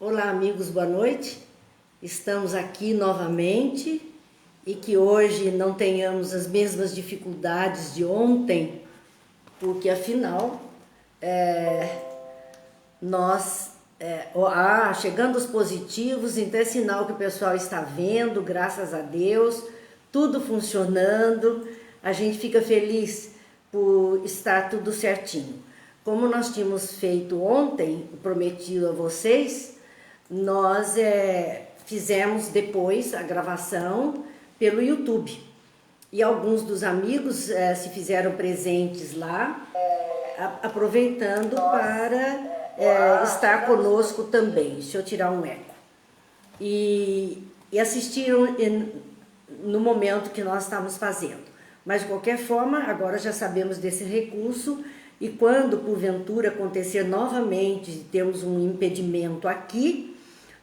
Olá, amigos, boa noite. Estamos aqui novamente e que hoje não tenhamos as mesmas dificuldades de ontem, porque afinal chegando os positivos, então é sinal que o pessoal está vendo, graças a Deus, tudo funcionando. A gente fica feliz por estar tudo certinho. Como nós tínhamos feito ontem, prometido a vocês, nós fizemos depois a gravação pelo YouTube. E alguns dos amigos se fizeram presentes lá, aproveitando para estar conosco também. Deixa eu tirar um eco. E assistiram no momento que nós estávamos fazendo. Mas de qualquer forma, agora já sabemos desse recurso e quando porventura acontecer novamente, temos um impedimento aqui,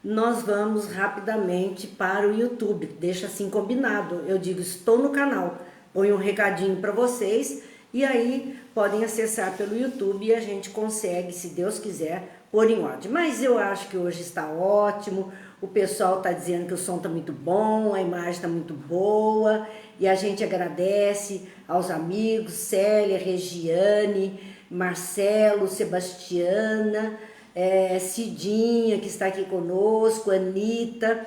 nós vamos rapidamente para o YouTube. Deixa assim combinado. Eu digo, estou no canal, ponho um recadinho para vocês e aí podem acessar pelo YouTube e a gente consegue, se Deus quiser, pôr em ordem. Mas eu acho que hoje está ótimo, o pessoal está dizendo que o som está muito bom, a imagem está muito boa e a gente agradece aos amigos, Célia, Regiane, Marcelo, Sebastiana, Cidinha, que está aqui conosco, Anitta,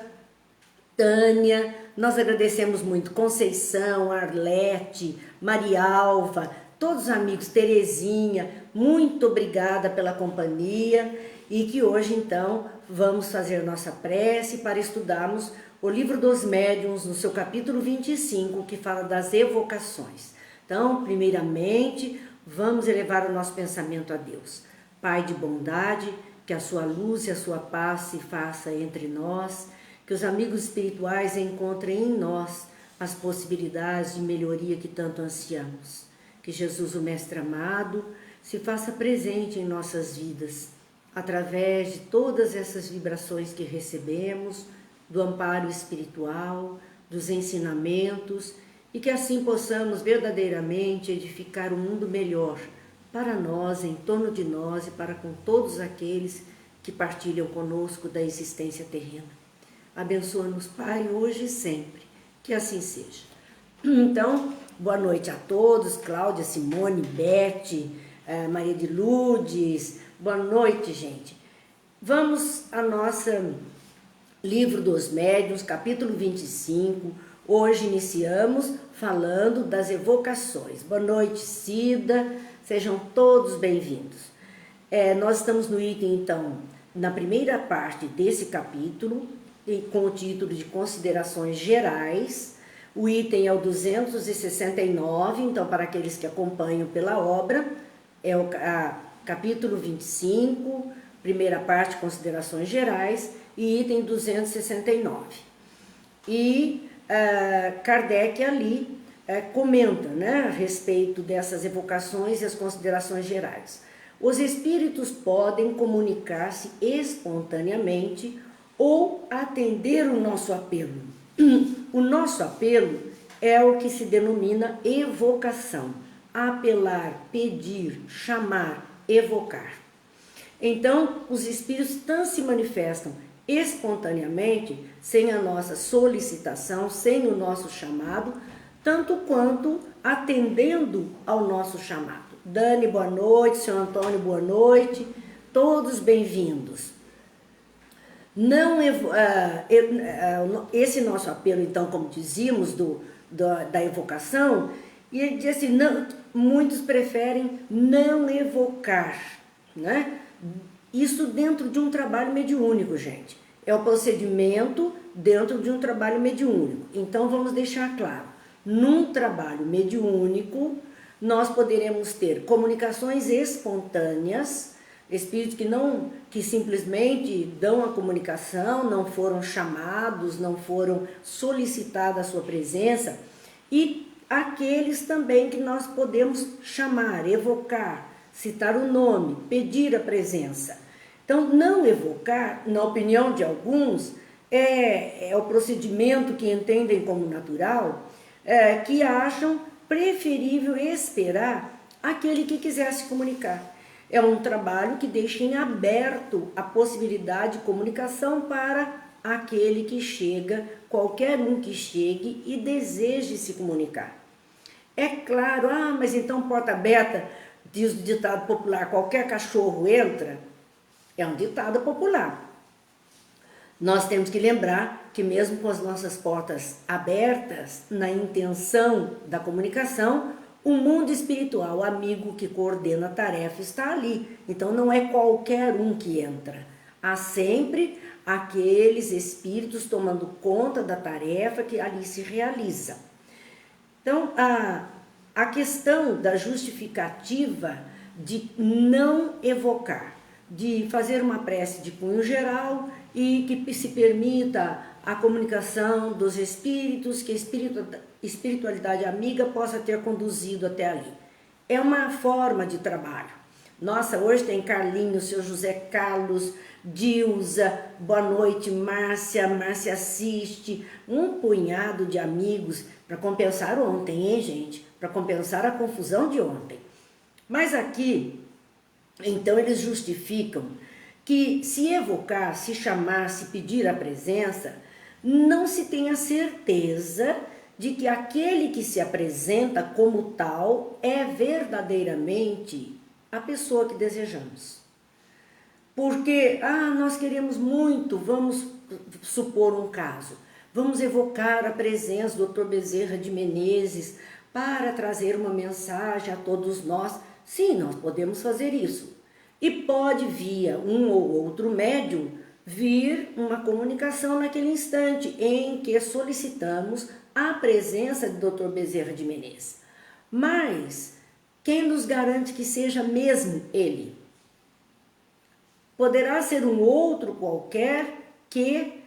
Tânia, nós agradecemos muito, Conceição, Arlete, Marialva, todos os amigos, Terezinha, muito obrigada pela companhia e que hoje então vamos fazer nossa prece para estudarmos o Livro dos Médiuns no seu capítulo 25, que fala das evocações. Então, primeiramente, vamos elevar o nosso pensamento a Deus. Pai de bondade, que a sua luz e a sua paz se faça entre nós, que os amigos espirituais encontrem em nós as possibilidades de melhoria que tanto ansiamos. Que Jesus, o Mestre amado, se faça presente em nossas vidas, através de todas essas vibrações que recebemos, do amparo espiritual, dos ensinamentos, e que assim possamos verdadeiramente edificar um mundo melhor, para nós, em torno de nós e para com todos aqueles que partilham conosco da existência terrena. Abençoa-nos, Pai, hoje e sempre, que assim seja. Então, boa noite a todos, Cláudia, Simone, Beth, Maria de Lourdes, boa noite, gente. Vamos a nossa Livro dos Médiuns, capítulo 25, hoje iniciamos falando das evocações. Boa noite, Cida. Sejam todos bem-vindos. Nós estamos no item, então, na primeira parte desse capítulo, com o título de Considerações Gerais. O item é o 269, então, para aqueles que acompanham pela obra, é o capítulo 25, primeira parte, Considerações Gerais, e item 269. E Kardec ali comenta, né, a respeito dessas evocações e as considerações gerais. Os espíritos podem comunicar-se espontaneamente ou atender o nosso apelo. O nosso apelo é o que se denomina evocação. Apelar, pedir, chamar, evocar. Então, os espíritos tanto se manifestam espontaneamente, sem a nossa solicitação, sem o nosso chamado, tanto quanto atendendo ao nosso chamado. Dani, boa noite, senhor Antônio, boa noite, todos bem-vindos. Esse nosso apelo, então, como dizíamos, da evocação, e ele diz assim, muitos preferem não evocar, né? Isso dentro de um trabalho mediúnico, gente. É o procedimento dentro de um trabalho mediúnico. Então, vamos deixar claro. Num trabalho mediúnico, nós poderemos ter comunicações espontâneas, espíritos que simplesmente dão a comunicação, não foram chamados, não foram solicitada a sua presença, e aqueles também que nós podemos chamar, evocar, citar o nome, pedir a presença. Então, não evocar, na opinião de alguns, é o procedimento que entendem como natural, que acham preferível esperar aquele que quiser se comunicar. É um trabalho que deixa em aberto a possibilidade de comunicação para aquele que chega, qualquer um que chegue e deseje se comunicar. É claro, mas então porta aberta, diz o ditado popular, qualquer cachorro entra. É um ditado popular. Nós temos que lembrar que mesmo com as nossas portas abertas, na intenção da comunicação, o mundo espiritual, o amigo que coordena a tarefa, está ali. Então não é qualquer um que entra. Há sempre aqueles espíritos tomando conta da tarefa que ali se realiza. Então, a questão da justificativa de não evocar, de fazer uma prece de cunho geral e que se permita a comunicação dos espíritos, que a espiritualidade amiga possa ter conduzido até ali. É uma forma de trabalho. Nossa, hoje tem Carlinhos, seu José Carlos, Dilza, boa noite, Márcia assiste, um punhado de amigos para compensar ontem, hein, gente? Para compensar a confusão de ontem. Mas aqui, então, eles justificam que se evocar, se chamar, se pedir a presença, não se tem a certeza de que aquele que se apresenta como tal é verdadeiramente a pessoa que desejamos. Porque, nós queremos muito, vamos supor um caso, vamos evocar a presença do Dr. Bezerra de Menezes para trazer uma mensagem a todos nós. Sim, nós podemos fazer isso. E pode, via um ou outro médium, vir uma comunicação naquele instante em que solicitamos a presença do Dr. Bezerra de Menezes. Mas quem nos garante que seja mesmo ele? Poderá ser um outro qualquer que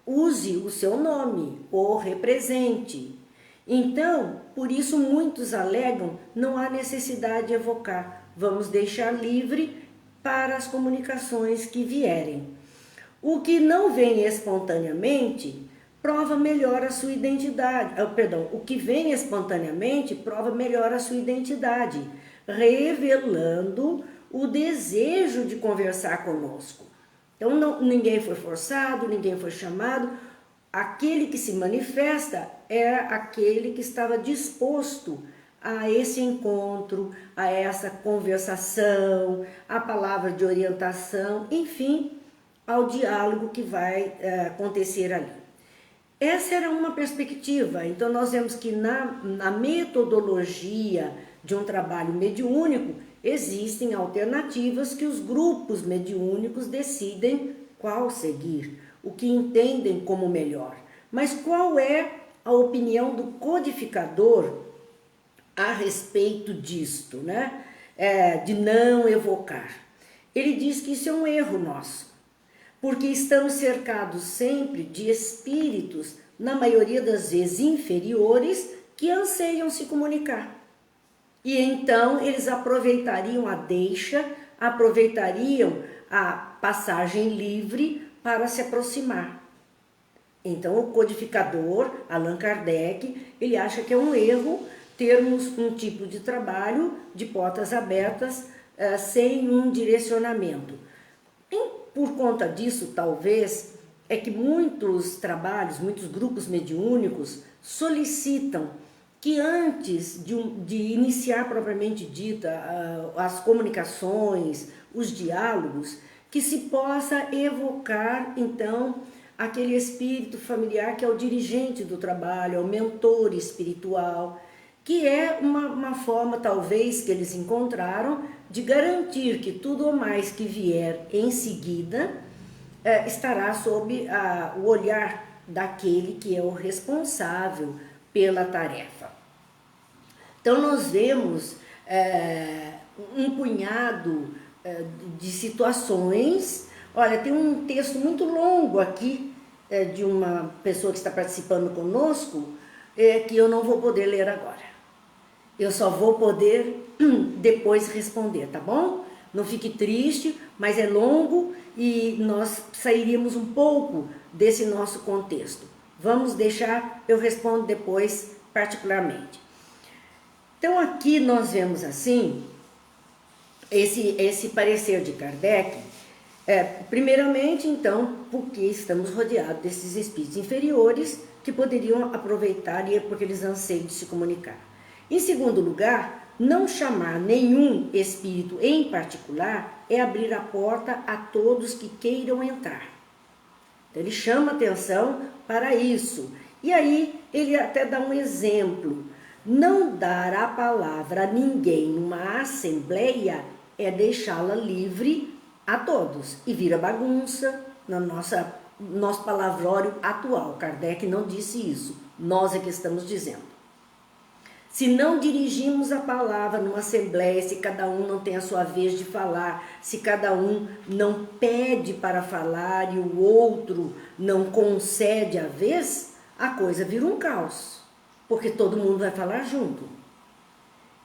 use o seu nome ou represente. Então, por isso muitos alegam, não há necessidade de evocar. Vamos deixar livre para as comunicações que vierem. O que não vem espontaneamente prova melhor a sua identidade. O que vem espontaneamente prova melhor a sua identidade, revelando o desejo de conversar conosco. Então ninguém foi forçado, ninguém foi chamado. Aquele que se manifesta é aquele que estava disposto a esse encontro, a essa conversação, a palavra de orientação, enfim, ao diálogo que vai acontecer ali. Essa era uma perspectiva. Então nós vemos que na metodologia de um trabalho mediúnico existem alternativas que os grupos mediúnicos decidem qual seguir, o que entendem como melhor. Mas qual é a opinião do codificador a respeito disto, né? De não evocar? Ele diz que isso é um erro nosso, porque estamos cercados sempre de espíritos, na maioria das vezes inferiores, que anseiam se comunicar. E então eles aproveitariam a deixa, aproveitariam a passagem livre para se aproximar. Então o codificador, Allan Kardec, ele acha que é um erro termos um tipo de trabalho de portas abertas sem um direcionamento. Por conta disso, talvez, é que muitos trabalhos, muitos grupos mediúnicos solicitam que antes de iniciar propriamente dita as comunicações, os diálogos, que se possa evocar então aquele espírito familiar que é o dirigente do trabalho, é o mentor espiritual, que é uma forma talvez que eles encontraram de garantir que tudo ou mais que vier em seguida estará sob o olhar daquele que é o responsável pela tarefa. Então nós vemos um punhado de situações. Olha, tem um texto muito longo aqui de uma pessoa que está participando conosco, que eu não vou poder ler agora. Eu só vou poder depois responder, tá bom? Não fique triste, mas é longo e nós sairíamos um pouco desse nosso contexto. Vamos deixar, eu respondo depois particularmente. Então aqui nós vemos assim, esse parecer de Kardec, primeiramente, então, porque estamos rodeados desses espíritos inferiores que poderiam aproveitar e porque eles anseiam de se comunicar. Em segundo lugar, não chamar nenhum espírito em particular é abrir a porta a todos que queiram entrar. Então, ele chama atenção para isso. E aí, ele até dá um exemplo. Não dar a palavra a ninguém numa assembleia é deixá-la livre a todos. E vira bagunça no nosso palavrório atual. Kardec não disse isso. Nós é que estamos dizendo. Se não dirigimos a palavra numa assembleia, se cada um não tem a sua vez de falar, se cada um não pede para falar e o outro não concede a vez, a coisa vira um caos, porque todo mundo vai falar junto.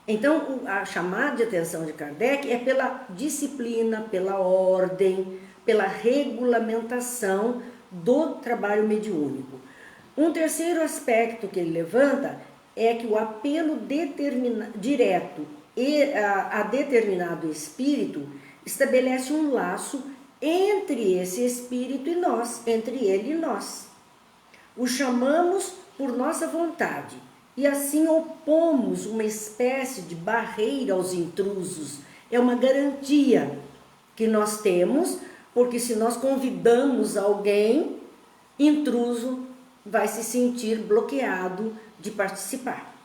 Então, a chamada de atenção de Kardec é pela disciplina, pela ordem, pela regulamentação do trabalho mediúnico. Um terceiro aspecto que ele levanta é que o apelo direto a determinado espírito estabelece um laço entre esse espírito e nós, entre ele e nós. O chamamos por nossa vontade e assim opomos uma espécie de barreira aos intrusos. É uma garantia que nós temos, porque se nós convidamos alguém, intruso vai se sentir bloqueado de participar.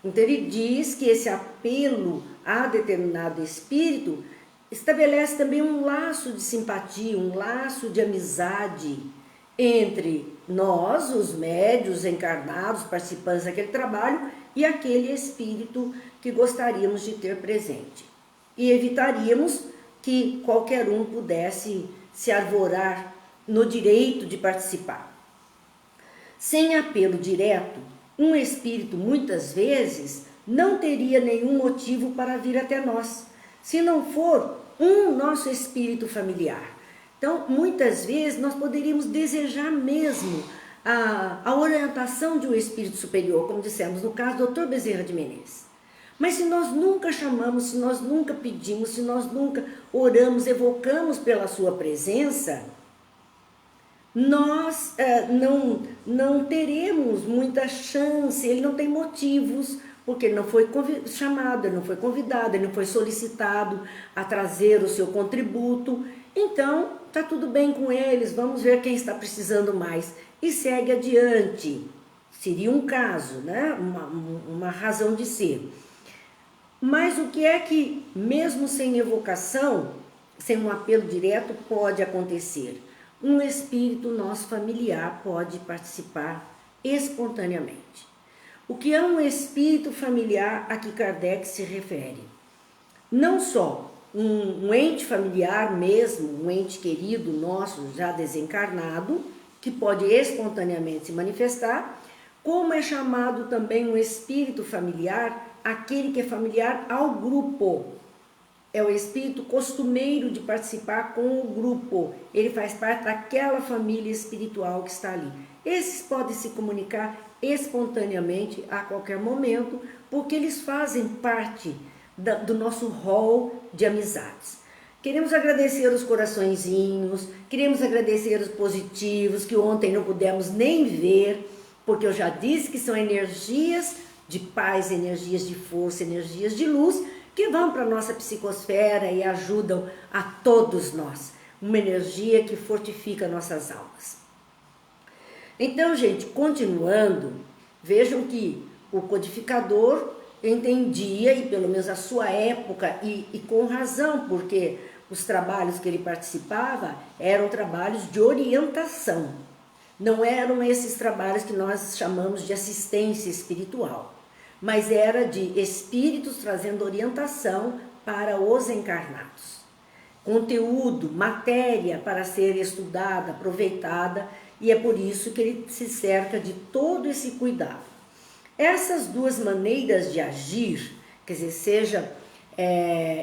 Então ele diz que esse apelo a determinado espírito estabelece também um laço de simpatia, um laço de amizade entre nós, os médios encarnados, participantes daquele trabalho, e aquele espírito que gostaríamos de ter presente. E evitaríamos que qualquer um pudesse se arvorar no direito de participar. Sem apelo direto, um espírito muitas vezes não teria nenhum motivo para vir até nós, se não for um nosso espírito familiar. Então, muitas vezes nós poderíamos desejar mesmo a orientação de um espírito superior, como dissemos no caso do Dr. Bezerra de Menezes. Mas se nós nunca chamamos, se nós nunca pedimos, se nós nunca oramos, evocamos pela sua presença, nós não teremos muita chance, ele não tem motivos, porque ele não foi chamado, ele não foi convidado, ele não foi solicitado a trazer o seu contributo. Então, está tudo bem com eles, vamos ver quem está precisando mais. E segue adiante. Seria um caso, né? Uma razão de ser. Mas o que é que, mesmo sem evocação, sem um apelo direto, pode acontecer? Um espírito nosso familiar pode participar espontaneamente. O que é um espírito familiar a que Kardec se refere? Não só um ente familiar mesmo, um ente querido nosso já desencarnado, que pode espontaneamente se manifestar, como é chamado também um espírito familiar, aquele que é familiar ao grupo. É o espírito costumeiro de participar com o grupo. Ele faz parte daquela família espiritual que está ali. Esses podem se comunicar espontaneamente a qualquer momento, porque eles fazem parte do nosso rol de amizades. Queremos agradecer os coraçõezinhos, queremos agradecer os positivos, que ontem não pudemos nem ver, porque eu já disse que são energias de paz, energias de força, energias de luz, que vão para a nossa psicosfera e ajudam a todos nós. Uma energia que fortifica nossas almas. Então, gente, continuando, vejam que o codificador entendia, e pelo menos a sua época, e com razão, porque os trabalhos que ele participava eram trabalhos de orientação. Não eram esses trabalhos que nós chamamos de assistência espiritual, mas era de espíritos trazendo orientação para os encarnados. Conteúdo, matéria para ser estudada, aproveitada, e é por isso que ele se cerca de todo esse cuidado. Essas duas maneiras de agir, quer dizer, seja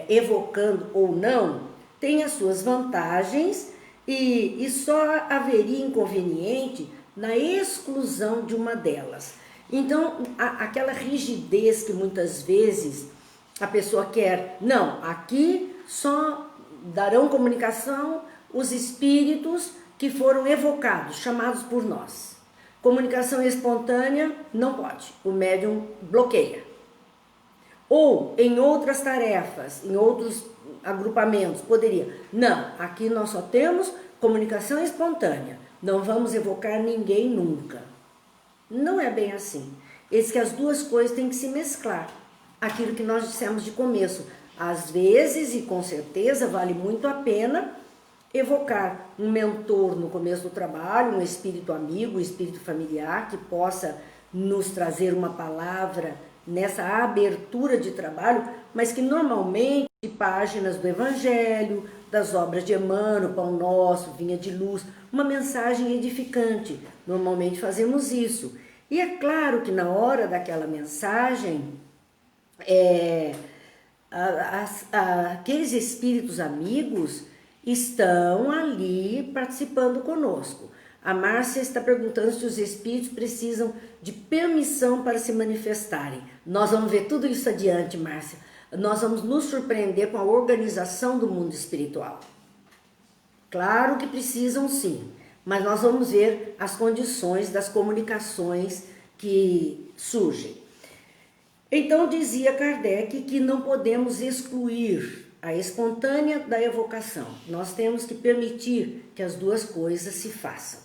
evocando ou não, têm as suas vantagens e só haveria inconveniente na exclusão de uma delas. Então, aquela rigidez que muitas vezes A pessoa quer, não, aqui só darão comunicação os espíritos que foram evocados, chamados por nós. Comunicação espontânea não pode, o médium bloqueia. Ou em outras tarefas, em outros agrupamentos, poderia. Não, aqui nós só temos comunicação espontânea, não vamos evocar ninguém nunca. Não é bem assim. Eis que as duas coisas têm que se mesclar. Aquilo que nós dissemos de começo, às vezes e com certeza vale muito a pena evocar um mentor no começo do trabalho, um espírito amigo, um espírito familiar que possa nos trazer uma palavra nessa abertura de trabalho, mas que normalmente de páginas do Evangelho, das obras de Emmanuel, Pão Nosso, Vinha de Luz, uma mensagem edificante. Normalmente fazemos isso. E é claro que na hora daquela mensagem, aqueles espíritos amigos estão ali participando conosco. A Márcia está perguntando se os espíritos precisam de permissão para se manifestarem. Nós vamos ver tudo isso adiante, Márcia. Nós vamos nos surpreender com a organização do mundo espiritual. Claro que precisam sim, mas nós vamos ver as condições das comunicações que surgem. Então dizia Kardec que não podemos excluir a espontânea da evocação. Nós temos que permitir que as duas coisas se façam.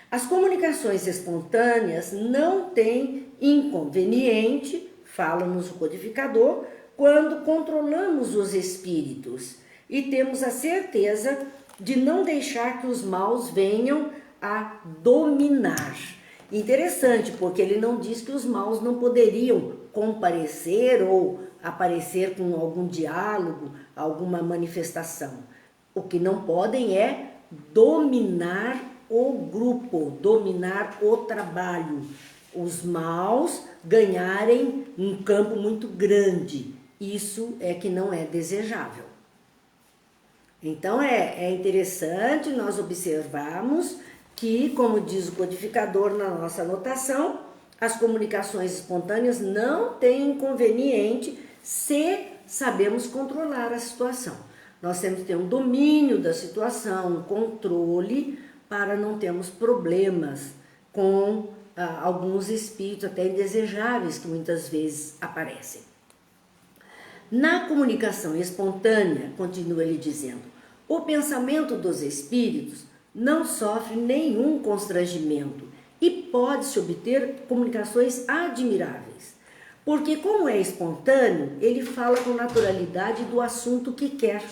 As comunicações espontâneas não têm inconveniente, fala-nos o codificador, quando controlamos os espíritos e temos a certeza de não deixar que os maus venham a dominar. Interessante, porque ele não diz que os maus não poderiam comparecer ou aparecer com algum diálogo, alguma manifestação. O que não podem é dominar o grupo, dominar o trabalho. Os maus ganharem um campo muito grande. Isso é que não é desejável. Então é interessante nós observarmos que, como diz o codificador na nossa anotação, as comunicações espontâneas não têm inconveniente se sabemos controlar a situação. Nós temos que ter um domínio da situação, um controle, para não termos problemas com alguns espíritos até indesejáveis que muitas vezes aparecem. Na comunicação espontânea, continua ele dizendo, o pensamento dos espíritos não sofre nenhum constrangimento e pode-se obter comunicações admiráveis. Porque como é espontâneo, ele fala com naturalidade do assunto que quer.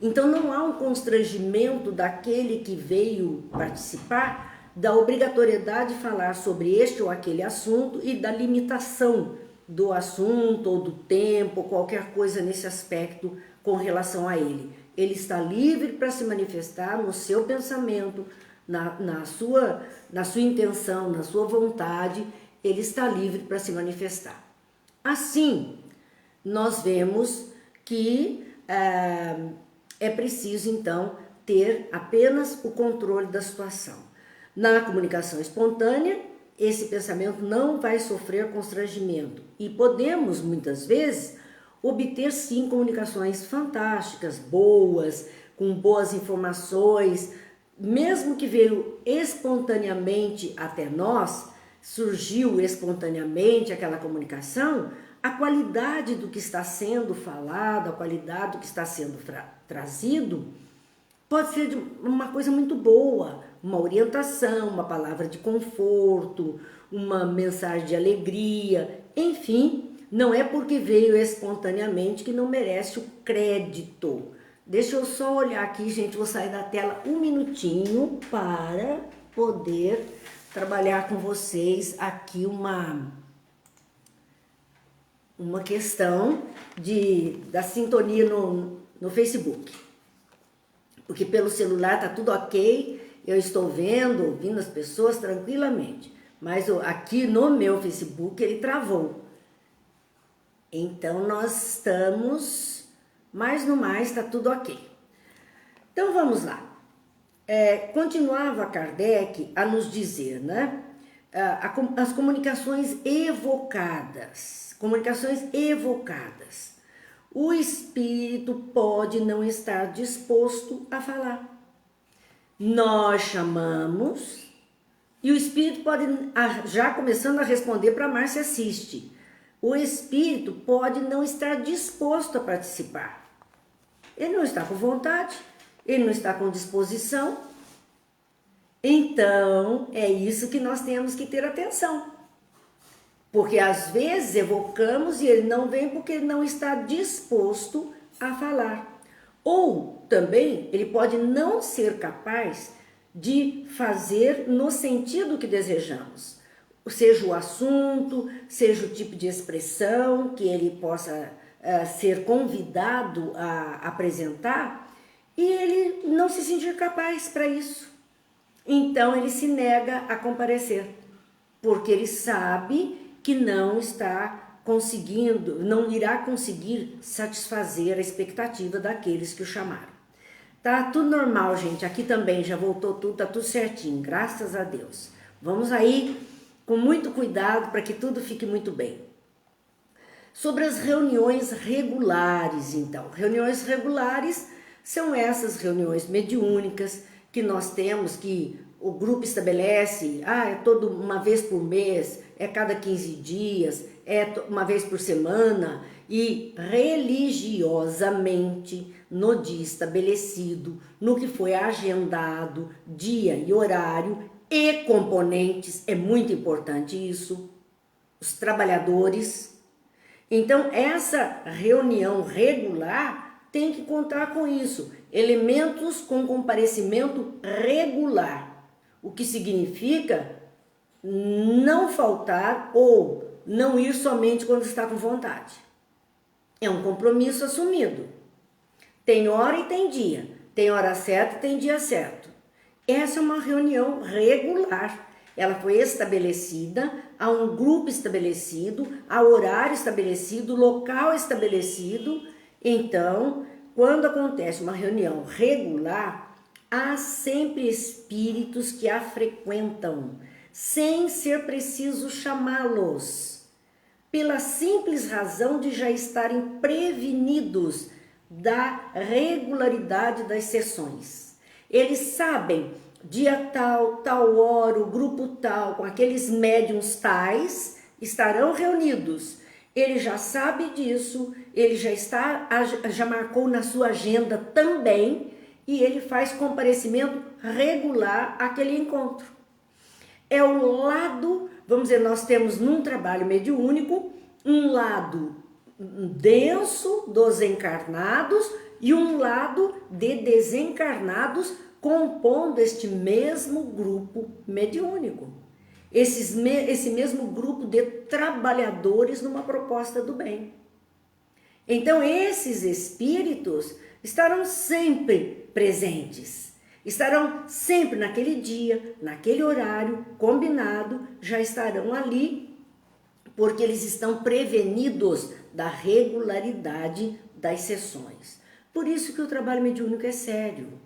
Então não há um constrangimento daquele que veio participar da obrigatoriedade de falar sobre este ou aquele assunto e da limitação do assunto ou do tempo, qualquer coisa nesse aspecto com relação a ele. Ele está livre para se manifestar no seu pensamento, na sua intenção, na sua vontade, ele está livre para se manifestar. Assim, nós vemos que é preciso, então, ter apenas o controle da situação. Na comunicação espontânea, esse pensamento não vai sofrer constrangimento e podemos, muitas vezes, obter, sim, comunicações fantásticas, boas, com boas informações, mesmo que veio espontaneamente até nós, surgiu espontaneamente aquela comunicação, a qualidade do que está sendo falado, a qualidade do que está sendo trazido, pode ser de uma coisa muito boa, uma orientação, uma palavra de conforto, uma mensagem de alegria, enfim, não é porque veio espontaneamente que não merece o crédito. Deixa eu só olhar aqui, gente, vou sair da tela um minutinho para poder trabalhar com vocês aqui uma questão da sintonia no Facebook. Porque pelo celular tá tudo ok, eu estou ouvindo as pessoas tranquilamente. Mas aqui no meu Facebook ele travou. Então nós estamos, mais no mais, está tudo ok. Então vamos lá. Continuava Kardec a nos dizer, né? As comunicações evocadas. Comunicações evocadas. o espírito pode não estar disposto a falar. Nós chamamos e o espírito pode, já começando a responder para Márcia assiste, o espírito pode não estar disposto a participar. Ele não está com vontade, ele não está com disposição. Então, é isso que nós temos que ter atenção. Porque às vezes evocamos e ele não vem porque ele não está disposto a falar. Ou também ele pode não ser capaz de fazer no sentido que desejamos. Seja o assunto, seja o tipo de expressão que ele possa ser convidado a apresentar e ele não se sentir capaz para isso. Então ele se nega a comparecer, porque ele sabe que não está conseguindo, não irá conseguir satisfazer a expectativa daqueles que o chamaram. Tá tudo normal, gente. Aqui também já voltou tudo, tá tudo certinho, graças a Deus. Vamos aí com muito cuidado para que tudo fique muito bem. Sobre as reuniões regulares, então. Reuniões regulares são essas reuniões mediúnicas que nós temos, que o grupo estabelece, é toda uma vez por mês, é cada 15 dias, é uma vez por semana, e religiosamente, no dia estabelecido, no que foi agendado, dia e horário e componentes, é muito importante isso, os trabalhadores. Então, essa reunião regular tem que contar com isso, elementos com comparecimento regular, o que significa não faltar ou não ir somente quando está com vontade. É um compromisso assumido. Tem hora e tem dia, tem hora certa e tem dia certo. Essa é uma reunião regular. Ela foi estabelecida, há um grupo estabelecido, há horário estabelecido, local estabelecido. Então, quando acontece uma reunião regular, há sempre espíritos que a frequentam, sem ser preciso chamá-los, pela simples razão de já estarem prevenidos da regularidade das sessões. Eles sabem, dia tal, tal hora, o grupo tal, com aqueles médiuns tais, estarão reunidos. Ele já sabe disso, ele já marcou na sua agenda também, e ele faz comparecimento regular àquele encontro. É o lado, vamos dizer, nós temos num trabalho mediúnico, um lado denso dos encarnados e um lado de desencarnados compondo este mesmo grupo mediúnico. Esse mesmo grupo de trabalhadores numa proposta do bem. Então, esses espíritos estarão sempre presentes, estarão sempre naquele dia, naquele horário combinado, já estarão ali, porque eles estão prevenidos da regularidade das sessões. Por isso que o trabalho mediúnico é sério.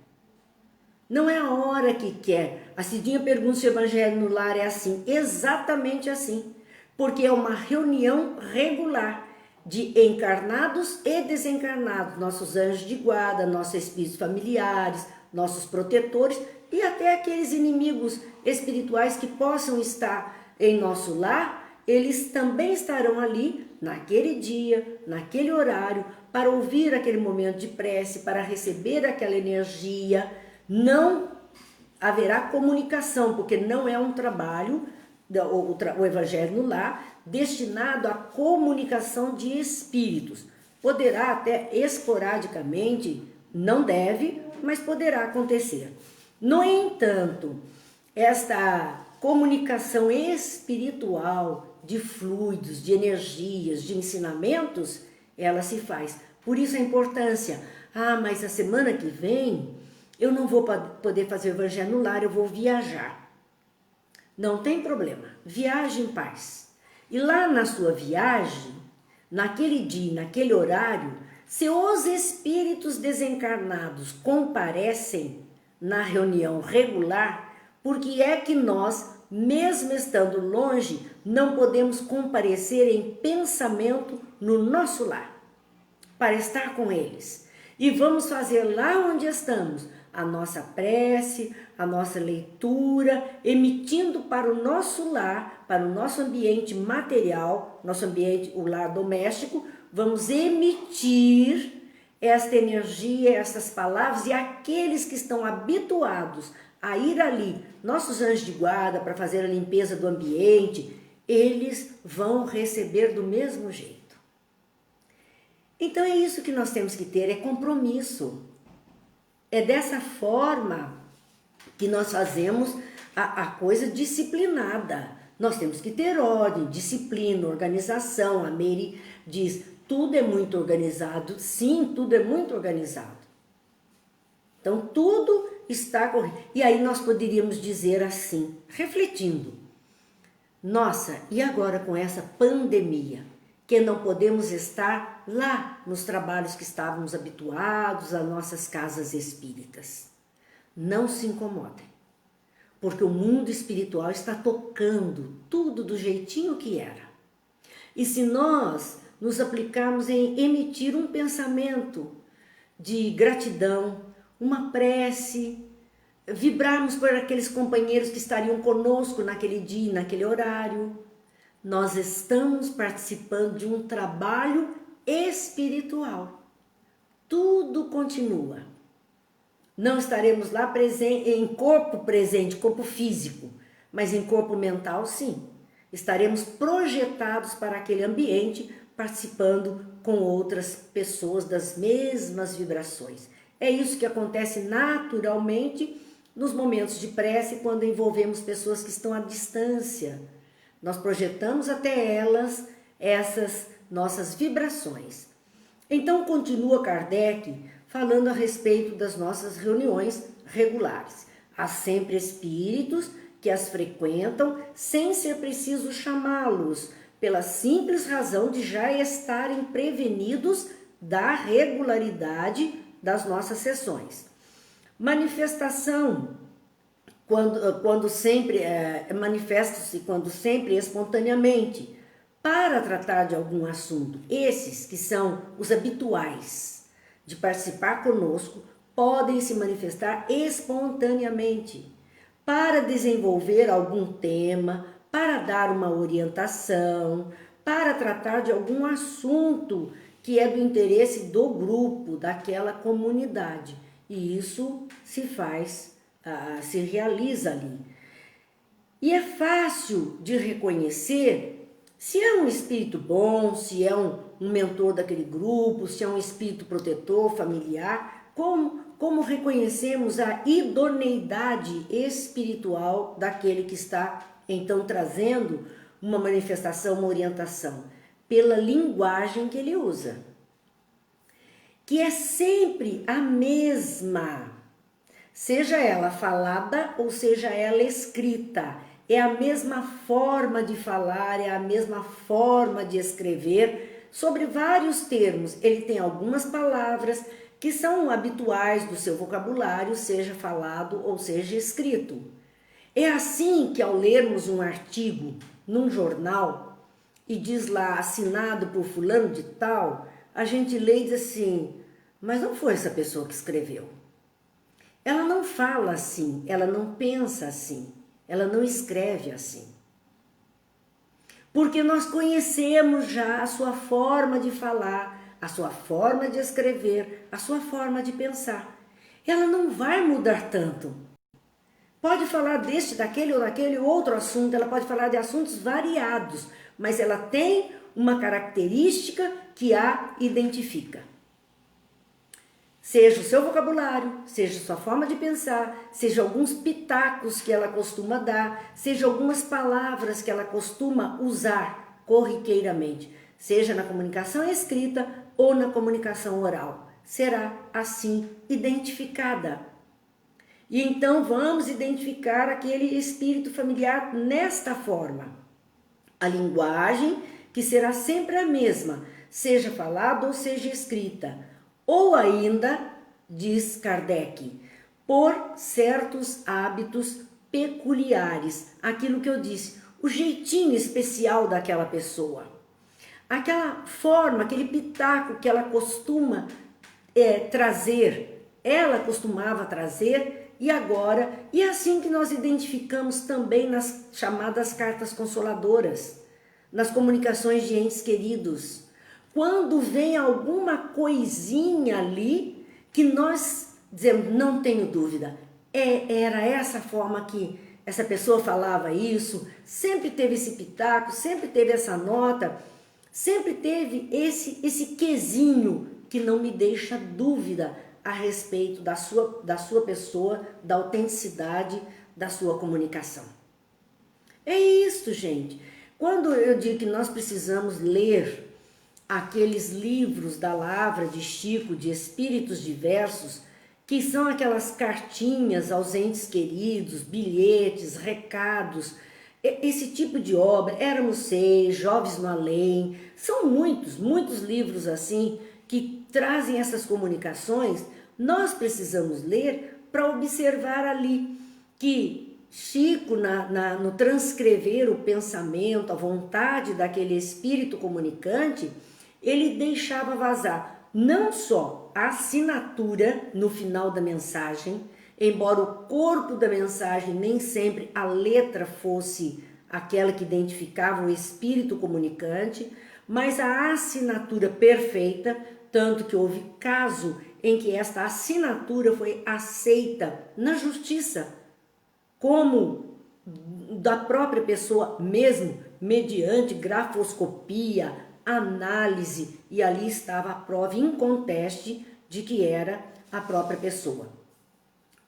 Não é a hora que quer. A Cidinha pergunta se o Evangelho no Lar é assim. Exatamente assim. Porque é uma reunião regular de encarnados e desencarnados. Nossos anjos de guarda, nossos espíritos familiares, nossos protetores e até aqueles inimigos espirituais que possam estar em nosso lar, eles também estarão ali naquele dia, naquele horário, para ouvir aquele momento de prece, para receber aquela energia. Não haverá comunicação, porque não é um trabalho, o Evangelho no Lar, destinado à comunicação de espíritos. Poderá até esporadicamente, não deve, mas poderá acontecer. No entanto, esta comunicação espiritual de fluidos, de energias, de ensinamentos, ela se faz. Por isso a importância. Mas a semana que vem eu não vou poder fazer o Evangelho no Lar, eu vou viajar. Não tem problema, viaje em paz. E lá na sua viagem, naquele dia, naquele horário, se os espíritos desencarnados comparecem na reunião regular, por que é que nós, mesmo estando longe, não podemos comparecer em pensamento no nosso lar? para estar com eles. E vamos fazer lá onde estamos a nossa prece, a nossa leitura, emitindo para o nosso lar, para o nosso ambiente material, nosso ambiente, o lar doméstico, vamos emitir esta energia, essas palavras, e aqueles que estão habituados a ir ali, nossos anjos de guarda, para fazer a limpeza do ambiente, eles vão receber do mesmo jeito. Então é isso que nós temos que ter, é compromisso. É dessa forma que nós fazemos a coisa disciplinada. Nós temos que ter ordem, disciplina, organização. A Meire diz, tudo é muito organizado. Sim, tudo é muito organizado. Então, tudo está correto. E aí nós poderíamos dizer assim, refletindo. Nossa, e agora com essa pandemia? Que não podemos estar lá nos trabalhos que estávamos habituados, às nossas casas espíritas. Não se incomodem, porque o mundo espiritual está tocando tudo do jeitinho que era. E se nós nos aplicarmos em emitir um pensamento de gratidão, uma prece, vibrarmos por aqueles companheiros que estariam conosco naquele dia, naquele horário, nós estamos participando de um trabalho espiritual. Tudo continua. Não estaremos lá em corpo presente, corpo físico, mas em corpo mental, sim. Estaremos projetados para aquele ambiente, participando com outras pessoas das mesmas vibrações. É isso que acontece naturalmente nos momentos de prece, quando envolvemos pessoas que estão à distância. Nós projetamos até elas essas nossas vibrações. Então continua Kardec falando a respeito das nossas reuniões regulares. Há sempre espíritos que as frequentam sem ser preciso chamá-los, pela simples razão de já estarem prevenidos da regularidade das nossas sessões. Manifestação. Quando sempre manifesta-se, quando sempre espontaneamente, para tratar de algum assunto. Esses que são os habituais de participar conosco, podem se manifestar espontaneamente, para desenvolver algum tema, para dar uma orientação, para tratar de algum assunto que é do interesse do grupo, daquela comunidade. E isso se faz, se realiza ali. E é fácil de reconhecer se é um espírito bom, se é um mentor daquele grupo, se é um espírito protetor, familiar, como reconhecemos a idoneidade espiritual daquele que está, então, trazendo uma manifestação, uma orientação, pela linguagem que ele usa, que é sempre a mesma, seja ela falada ou seja ela escrita. É a mesma forma de falar, é a mesma forma de escrever, sobre vários termos. Ele tem algumas palavras que são habituais do seu vocabulário, seja falado ou seja escrito. É assim que, ao lermos um artigo num jornal e diz lá, assinado por fulano de tal, a gente lê e diz assim, mas não foi essa pessoa que escreveu. Ela não fala assim, ela não pensa assim. Ela não escreve assim. Porque nós conhecemos já a sua forma de falar, a sua forma de escrever, a sua forma de pensar. Ela não vai mudar tanto. Pode falar deste, daquele ou daquele outro assunto, ela pode falar de assuntos variados, mas ela tem uma característica que a identifica. Seja o seu vocabulário, seja a sua forma de pensar, seja alguns pitacos que ela costuma dar, seja algumas palavras que ela costuma usar corriqueiramente, seja na comunicação escrita ou na comunicação oral, será assim identificada. E então vamos identificar aquele espírito familiar nesta forma. A linguagem que será sempre a mesma, seja falada ou seja escrita. Ou ainda, diz Kardec, por certos hábitos peculiares, aquilo que eu disse, o jeitinho especial daquela pessoa. aquela forma, aquele pitaco que ela costuma trazer, ela costumava trazer e agora, e é assim que nós identificamos também nas chamadas cartas consoladoras, nas comunicações de entes queridos. Quando vem alguma coisinha ali que nós dizemos, não tenho dúvida, era essa forma que essa pessoa falava isso, sempre teve esse pitaco, sempre teve essa nota, sempre teve esse quesinho que não me deixa dúvida a respeito da sua pessoa, da autenticidade da sua comunicação. É isso, gente. Quando eu digo que nós precisamos ler aqueles livros da Lavra de Chico, de Espíritos Diversos, que são aquelas cartinhas aos entes queridos, bilhetes, recados, esse tipo de obra, Éramos Seis, Jovens no Além, são muitos livros assim que trazem essas comunicações. Nós precisamos ler para observar ali que Chico, no transcrever o pensamento, a vontade daquele espírito comunicante, ele deixava vazar não só a assinatura no final da mensagem, embora o corpo da mensagem nem sempre a letra fosse aquela que identificava o espírito comunicante, mas a assinatura perfeita, tanto que houve caso em que esta assinatura foi aceita na justiça, como da própria pessoa mesmo, mediante grafoscopia, análise, e ali estava a prova inconteste de que era a própria pessoa.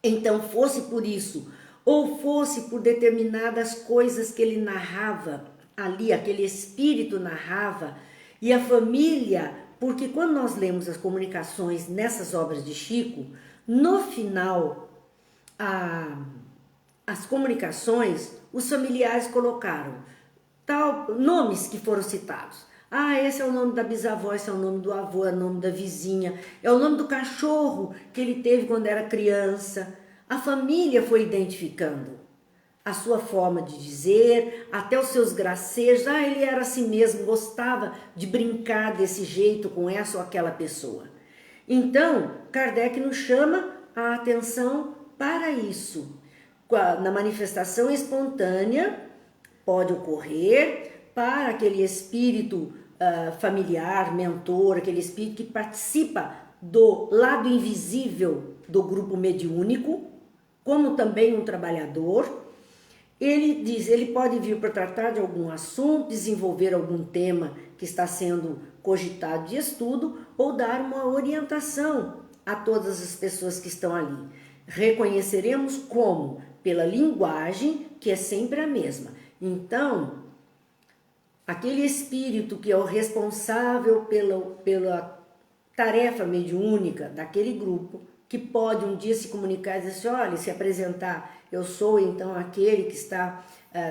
Então, fosse por isso, ou fosse por determinadas coisas que ele narrava ali, aquele espírito narrava, e a família, porque quando nós lemos as comunicações nessas obras de Chico, no final, as comunicações, os familiares colocaram nomes que foram citados. Esse é o nome da bisavó, esse é o nome do avô, é o nome da vizinha, é o nome do cachorro que ele teve quando era criança. A família foi identificando a sua forma de dizer, até os seus gracejos. Ele era assim mesmo, gostava de brincar desse jeito com essa ou aquela pessoa. Então, Kardec nos chama a atenção para isso. Na manifestação espontânea, pode ocorrer para aquele espírito familiar, mentor, aquele espírito que participa do lado invisível do grupo mediúnico, como também um trabalhador. Ele diz, ele pode vir para tratar de algum assunto, desenvolver algum tema que está sendo cogitado de estudo ou dar uma orientação a todas as pessoas que estão ali. Reconheceremos como? Pela linguagem, que é sempre a mesma. Então, aquele espírito que é o responsável pela tarefa mediúnica daquele grupo, que pode um dia se comunicar e dizer assim, olha, se apresentar, eu sou então aquele que está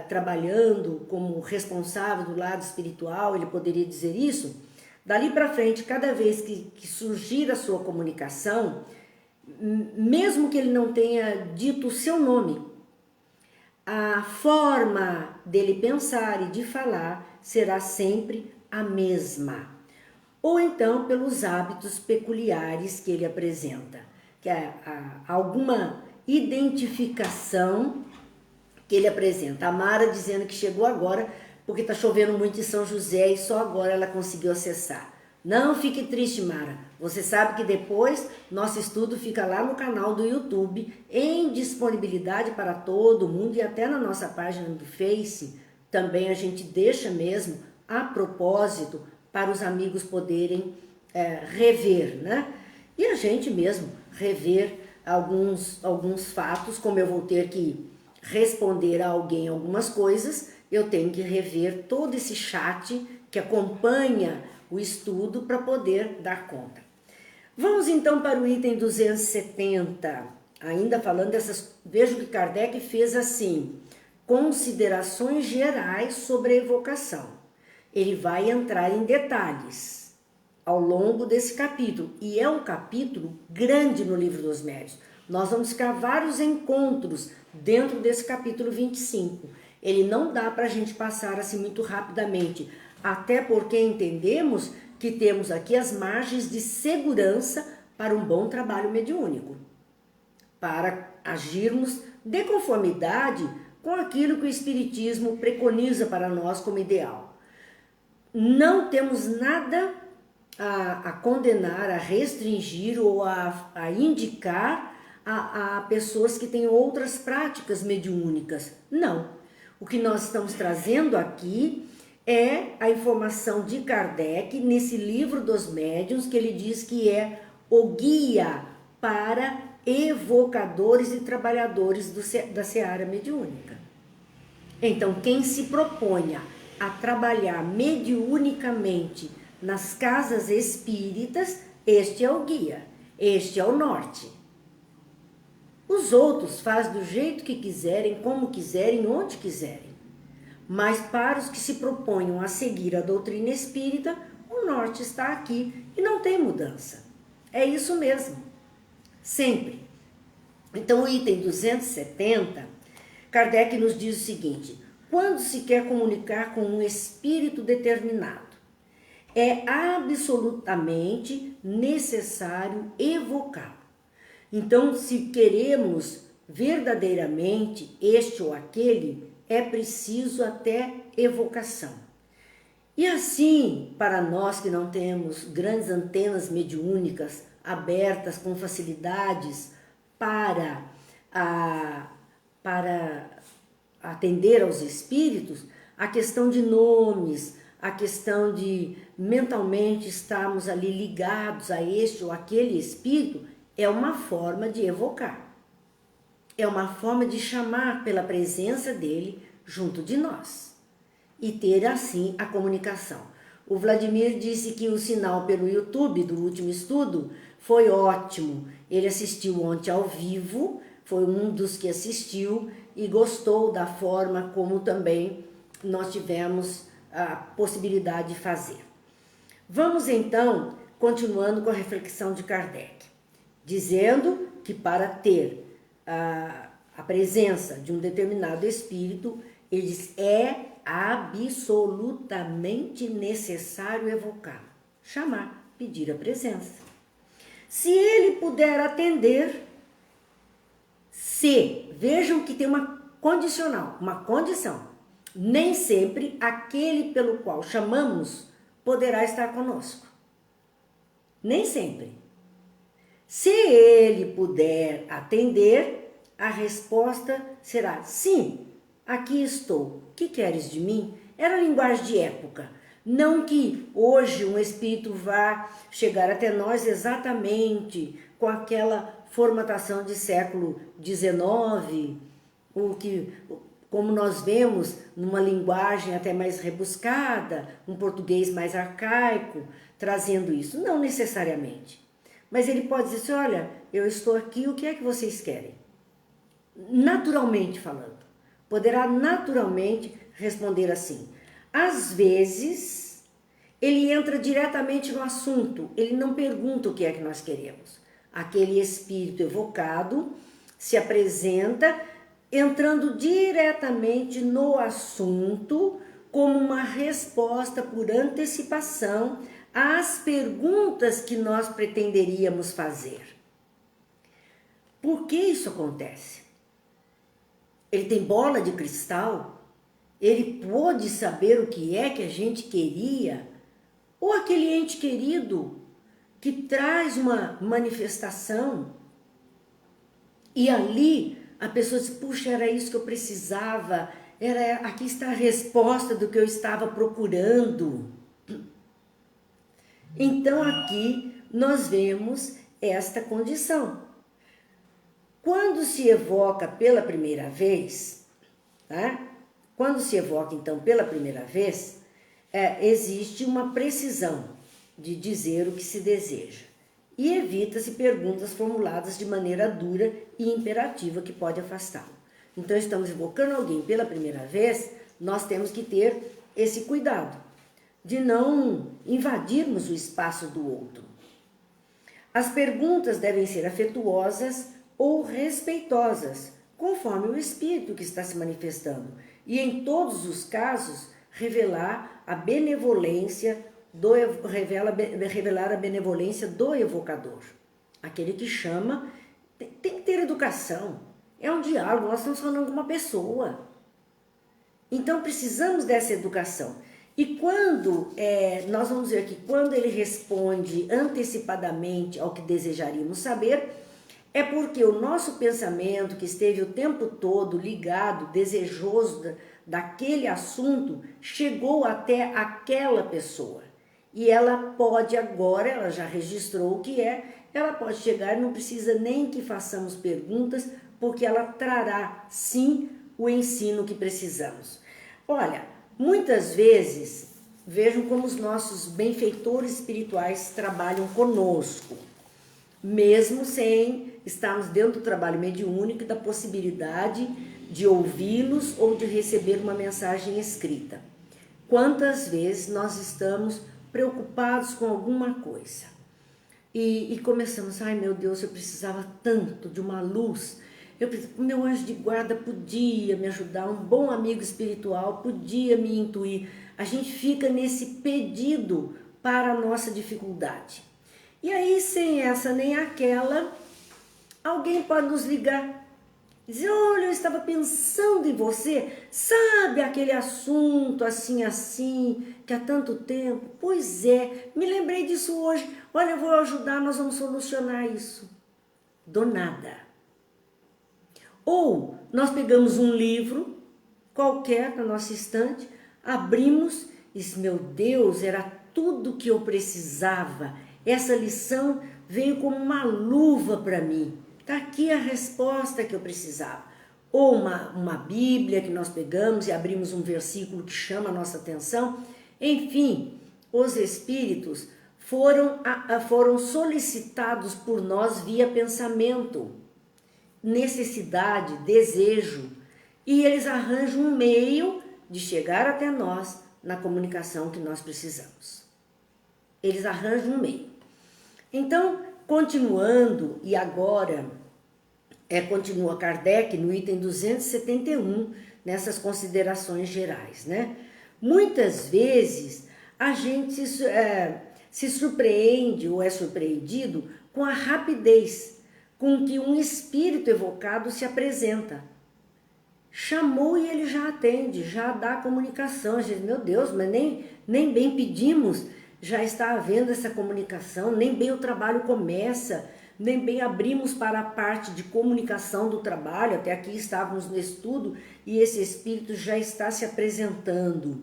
trabalhando como responsável do lado espiritual, ele poderia dizer isso. Dali para frente, cada vez que surgir a sua comunicação, mesmo que ele não tenha dito o seu nome, a forma dele pensar e de falar será sempre a mesma. Ou então pelos hábitos peculiares que ele apresenta, que é alguma identificação que ele apresenta. A Mara dizendo que chegou agora porque está chovendo muito em São José e só agora ela conseguiu acessar. Não fique triste, Mara. Você sabe que depois nosso estudo fica lá no canal do YouTube, em disponibilidade para todo mundo, e até na nossa página do Face também a gente deixa mesmo a propósito para os amigos poderem rever, né? E a gente mesmo rever alguns fatos, como eu vou ter que responder a alguém algumas coisas, eu tenho que rever todo esse chat que acompanha o estudo para poder dar conta. Vamos então para o item 270, ainda falando dessas, vejo que Kardec fez assim, considerações gerais sobre a evocação. Ele vai entrar em detalhes ao longo desse capítulo, e é um capítulo grande no Livro dos Médiuns. Nós vamos ficar vários encontros dentro desse capítulo 25. Ele não dá para a gente passar assim muito rapidamente. Até porque entendemos que temos aqui as margens de segurança para um bom trabalho mediúnico, para agirmos de conformidade com aquilo que o Espiritismo preconiza para nós como ideal. Não temos nada a condenar, a restringir ou a indicar a pessoas que têm outras práticas mediúnicas. Não. O que nós estamos trazendo aqui é a informação de Kardec nesse livro dos médiuns, que ele diz que é o guia para evocadores e trabalhadores da seara mediúnica. Então, quem se proponha a trabalhar mediunicamente nas casas espíritas, este é o guia, este é o norte. Os outros fazem do jeito que quiserem, como quiserem, onde quiserem. Mas para os que se proponham a seguir a doutrina espírita, o norte está aqui e não tem mudança. É isso mesmo, sempre. Então, o item 270, Kardec nos diz o seguinte: quando se quer comunicar com um espírito determinado, é absolutamente necessário evocá-lo. Então, se queremos verdadeiramente este ou aquele, é preciso até evocação. E assim, para nós que não temos grandes antenas mediúnicas abertas com facilidades para atender aos espíritos, a questão de nomes, a questão de mentalmente estarmos ali ligados a este ou aquele espírito, é uma forma de evocar. É uma forma de chamar pela presença dele junto de nós e ter assim a comunicação. O Vladimir disse que o sinal pelo YouTube do último estudo foi ótimo. Ele assistiu ontem ao vivo, foi um dos que assistiu e gostou da forma como também nós tivemos a possibilidade de fazer. Vamos então, continuando com a reflexão de Kardec, dizendo que para ter a presença de um determinado espírito, ele diz, é absolutamente necessário evocá-lo, chamar, pedir a presença. Se ele puder atender, vejam que tem uma condicional, uma condição, nem sempre aquele pelo qual chamamos poderá estar conosco. Nem sempre. Se ele puder atender, a resposta será sim, aqui estou. O que queres de mim? Era a linguagem de época. Não que hoje um espírito vá chegar até nós exatamente com aquela formatação de século XIX, como nós vemos numa linguagem até mais rebuscada, um português mais arcaico, trazendo isso. Não necessariamente. Mas ele pode dizer assim, olha, eu estou aqui, o que é que vocês querem? Naturalmente falando. Poderá naturalmente responder assim. Às vezes, ele entra diretamente no assunto, ele não pergunta o que é que nós queremos. Aquele espírito evocado se apresenta entrando diretamente no assunto como uma resposta por antecipação às perguntas que nós pretenderíamos fazer. Por que isso acontece? Ele tem bola de cristal? Ele pôde saber o que é que a gente queria? Ou aquele ente querido que traz uma manifestação e ali a pessoa diz, puxa, era isso que eu precisava, aqui está a resposta do que eu estava procurando. Então aqui nós vemos esta condição. Quando se evoca pela primeira vez, tá? Quando se evoca então pela primeira vez, existe uma precisão de dizer o que se deseja. E evita-se perguntas formuladas de maneira dura e imperativa que pode afastá-lo. Então estamos evocando alguém pela primeira vez, nós temos que ter esse cuidado de não invadirmos o espaço do outro. As perguntas devem ser afetuosas ou respeitosas, conforme o espírito que está se manifestando. E em todos os casos, revelar a benevolência revelar a benevolência do evocador. Aquele que chama tem que ter educação. É um diálogo, nós estamos falando com uma pessoa. Então precisamos dessa educação. E quando, nós vamos ver aqui, quando ele responde antecipadamente ao que desejaríamos saber, é porque o nosso pensamento, que esteve o tempo todo ligado, desejoso daquele assunto, chegou até aquela pessoa. E ela pode agora, ela já registrou o que ela pode chegar, não precisa nem que façamos perguntas, porque ela trará, sim, o ensino que precisamos. Olha, muitas vezes, vejam como os nossos benfeitores espirituais trabalham conosco, mesmo sem estarmos dentro do trabalho mediúnico e da possibilidade de ouvi-los ou de receber uma mensagem escrita. Quantas vezes nós estamos preocupados com alguma coisa e começamos, ai meu Deus, eu precisava tanto de uma luz, meu anjo de guarda podia me ajudar, um bom amigo espiritual podia me intuir. A gente fica nesse pedido para a nossa dificuldade. E aí, sem essa nem aquela, alguém pode nos ligar, dizer, olha, eu estava pensando em você, sabe aquele assunto assim, que há tanto tempo? Pois é, me lembrei disso hoje, olha, eu vou ajudar, nós vamos solucionar isso. Do nada. Ou nós pegamos um livro qualquer na nossa estante, abrimos e diz, meu Deus, era tudo que eu precisava. Essa lição veio como uma luva para mim. Está aqui a resposta que eu precisava. Ou uma Bíblia que nós pegamos e abrimos um versículo que chama a nossa atenção. Enfim, os espíritos foram solicitados por nós via pensamento, necessidade, desejo, e eles arranjam um meio de chegar até nós na comunicação que nós precisamos. Eles arranjam um meio. Então, continuando, e agora continua Kardec no item 271, nessas considerações gerais, né? Muitas vezes a gente se surpreende ou é surpreendido com a rapidez com que um espírito evocado se apresenta. Chamou e ele já atende, já dá a comunicação. A gente, meu Deus, mas nem bem pedimos, já está havendo essa comunicação, nem bem o trabalho começa, nem bem abrimos para a parte de comunicação do trabalho, até aqui estávamos no estudo e esse espírito já está se apresentando.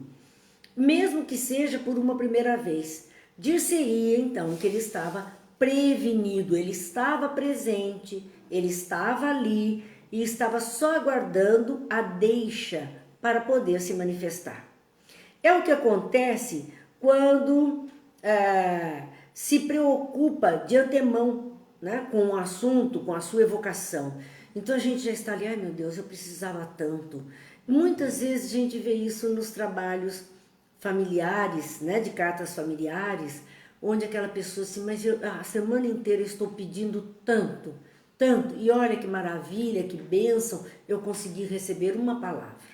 Mesmo que seja por uma primeira vez, dir-se-ia então que ele estava prevenido, ele estava presente, ele estava ali e estava só aguardando a deixa para poder se manifestar. É o que acontece quando se preocupa de antemão, né, com o assunto, com a sua evocação. Então a gente já está ali, ai meu Deus, eu precisava tanto. Muitas vezes a gente vê isso nos trabalhos familiares, né, de cartas familiares, onde aquela pessoa assim, mas a semana inteira eu estou pedindo tanto, e olha que maravilha, que bênção, eu consegui receber uma palavra.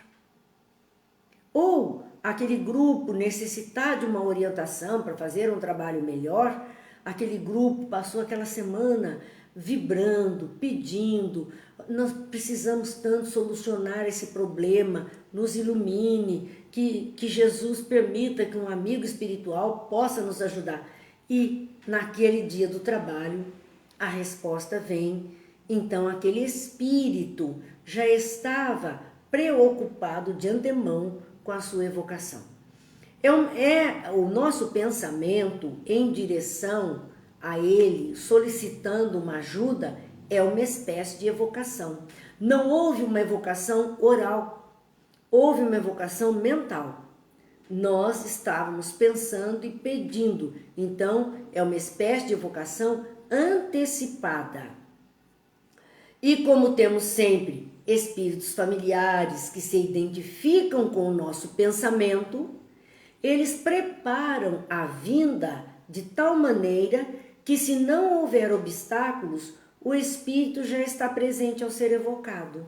Ou aquele grupo necessitar de uma orientação para fazer um trabalho melhor, aquele grupo passou aquela semana vibrando, pedindo, nós precisamos tanto solucionar esse problema, nos ilumine, que Jesus permita que um amigo espiritual possa nos ajudar. E naquele dia do trabalho, a resposta vem. Então aquele espírito já estava preocupado de antemão com a sua evocação. É o nosso pensamento em direção a ele, solicitando uma ajuda, é uma espécie de evocação. Não houve uma evocação oral, houve uma evocação mental. Nós estávamos pensando e pedindo, então é uma espécie de evocação antecipada. E como temos sempre espíritos familiares que se identificam com o nosso pensamento, eles preparam a vinda de tal maneira que, se não houver obstáculos, o espírito já está presente ao ser evocado.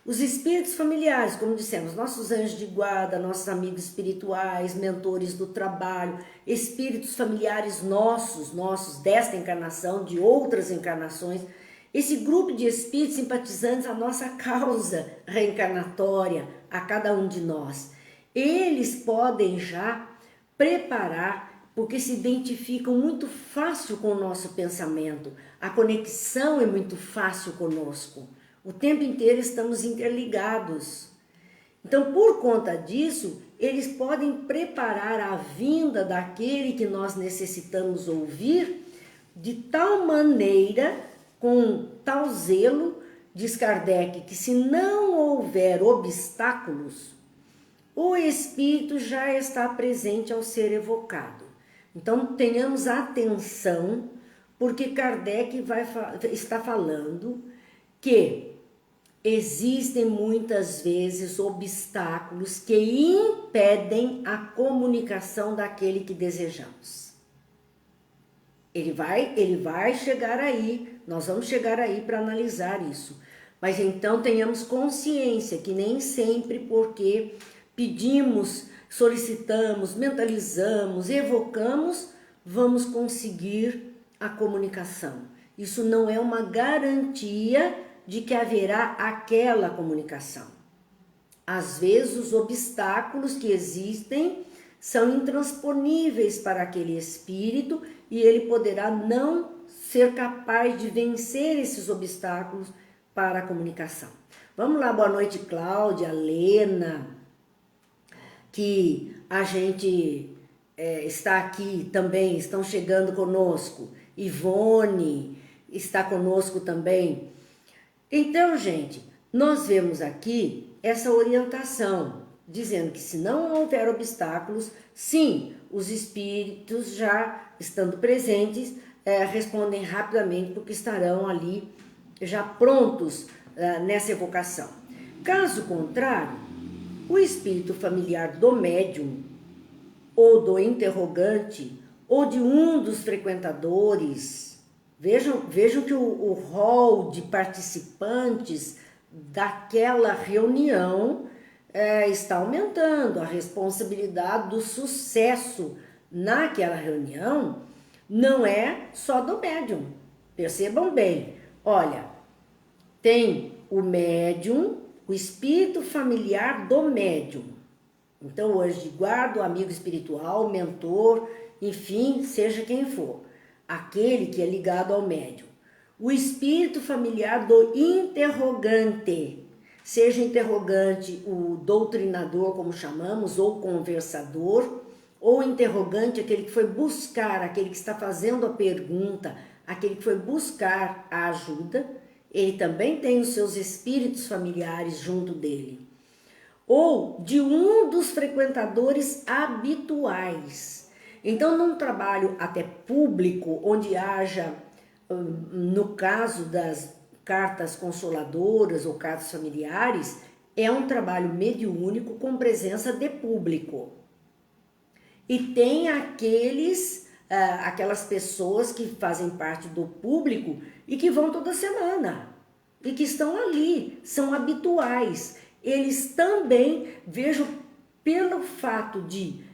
Os espíritos familiares, como dissemos, nossos anjos de guarda, nossos amigos espirituais, mentores do trabalho, espíritos familiares nossos desta encarnação, de outras encarnações, esse grupo de espíritos simpatizantes à nossa causa reencarnatória, a cada um de nós. Eles podem já preparar, porque se identificam muito fácil com o nosso pensamento, a conexão é muito fácil conosco. O tempo inteiro estamos interligados. Então, por conta disso, eles podem preparar a vinda daquele que nós necessitamos ouvir de tal maneira, com tal zelo, diz Kardec, que se não houver obstáculos, o Espírito já está presente ao ser evocado. Então, tenhamos atenção, porque Kardec está falando que existem muitas vezes obstáculos que impedem a comunicação daquele que desejamos. Ele vai chegar aí, nós vamos chegar aí para analisar isso. Mas então tenhamos consciência que nem sempre porque pedimos, solicitamos, mentalizamos, evocamos, vamos conseguir a comunicação. Isso não é uma garantia de que haverá aquela comunicação. Às vezes os obstáculos que existem são intransponíveis para aquele espírito e ele poderá não ser capaz de vencer esses obstáculos para a comunicação. Vamos lá, boa noite, Cláudia, Lena, que a gente está aqui também, estão chegando conosco. Ivone está conosco também. Então, gente, nós vemos aqui essa orientação, dizendo que se não houver obstáculos, sim, os espíritos já estando presentes, respondem rapidamente, porque estarão ali já prontos nessa evocação. Caso contrário, o espírito familiar do médium, ou do interrogante, ou de um dos frequentadores, vejam que o rol de participantes daquela reunião está aumentando. A responsabilidade do sucesso naquela reunião não é só do médium. Percebam bem, olha, tem o médium, o espírito familiar do médium. Então, o anjo de guarda, o amigo espiritual, o mentor, enfim, seja quem for. Aquele que é ligado ao médium. O espírito familiar do interrogante, seja interrogante o doutrinador, como chamamos, ou conversador, ou interrogante, aquele que foi buscar, aquele que está fazendo a pergunta, aquele que foi buscar a ajuda, ele também tem os seus espíritos familiares junto dele. Ou de um dos frequentadores habituais. Então, num trabalho até público, onde haja, no caso das cartas consoladoras ou cartas familiares, é um trabalho mediúnico com presença de público. E tem aquelas pessoas que fazem parte do público e que vão toda semana e que estão ali, são habituais. Eles também, vejo pelo fato de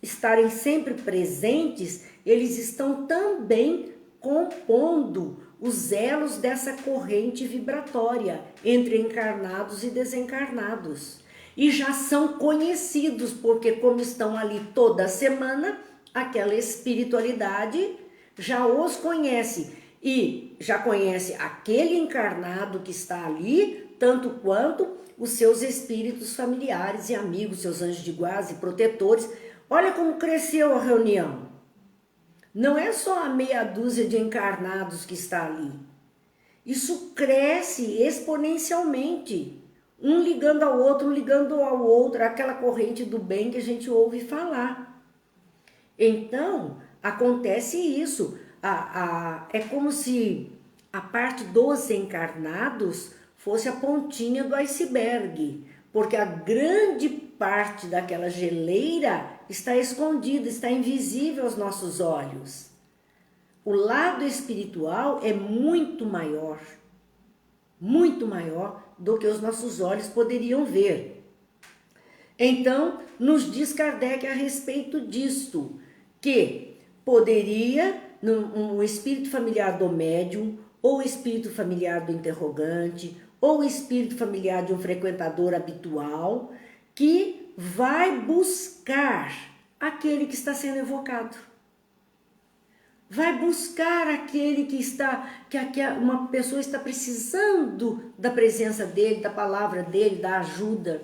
estarem sempre presentes, eles estão também compondo os elos dessa corrente vibratória entre encarnados e desencarnados. E já são conhecidos, porque como estão ali toda semana, aquela espiritualidade já os conhece. E já conhece aquele encarnado que está ali, tanto quanto os seus espíritos familiares e amigos, seus anjos de guarda e protetores. Olha como cresceu a reunião. Não é só a meia dúzia de encarnados que está ali. Isso cresce exponencialmente. Um ligando ao outro, aquela corrente do bem que a gente ouve falar. Então, acontece isso. É como se a parte dos encarnados fosse a pontinha do iceberg, porque a grande parte daquela geleira está escondida, está invisível aos nossos olhos. O lado espiritual é muito maior do que os nossos olhos poderiam ver. Então, nos diz Kardec a respeito disto, que poderia, um espírito familiar do médium, ou espírito familiar do interrogante, ou espírito familiar de um frequentador habitual, que vai buscar aquele que está sendo evocado. Vai buscar aquele que uma pessoa está precisando da presença dele, da palavra dele, da ajuda.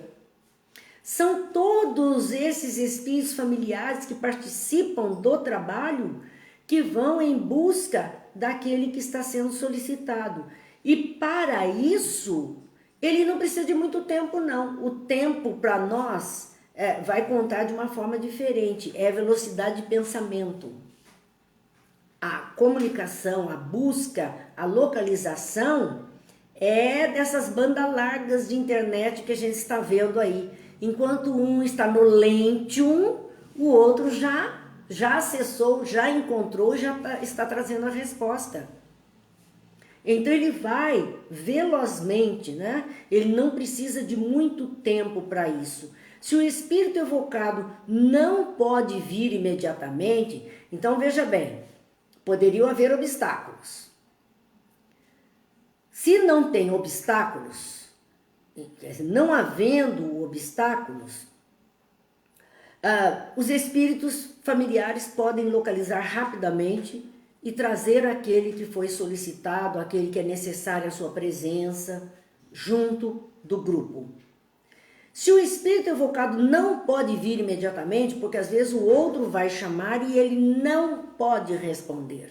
São todos esses espíritos familiares que participam do trabalho que vão em busca daquele que está sendo solicitado. E para isso, ele não precisa de muito tempo, não. O tempo para nós vai contar de uma forma diferente, é velocidade de pensamento. A comunicação, a busca, a localização é dessas bandas largas de internet que a gente está vendo aí. Enquanto um está no Lentium, o outro já acessou, já encontrou, já está trazendo a resposta. Então ele vai velozmente, né? Ele não precisa de muito tempo para isso. Se o espírito evocado não pode vir imediatamente, então veja bem, poderiam haver obstáculos. Se não tem obstáculos, não havendo obstáculos, os espíritos familiares podem localizar rapidamente e trazer aquele que foi solicitado, aquele que é necessário a sua presença, junto do grupo. Se o espírito evocado não pode vir imediatamente, porque às vezes o outro vai chamar e ele não pode responder.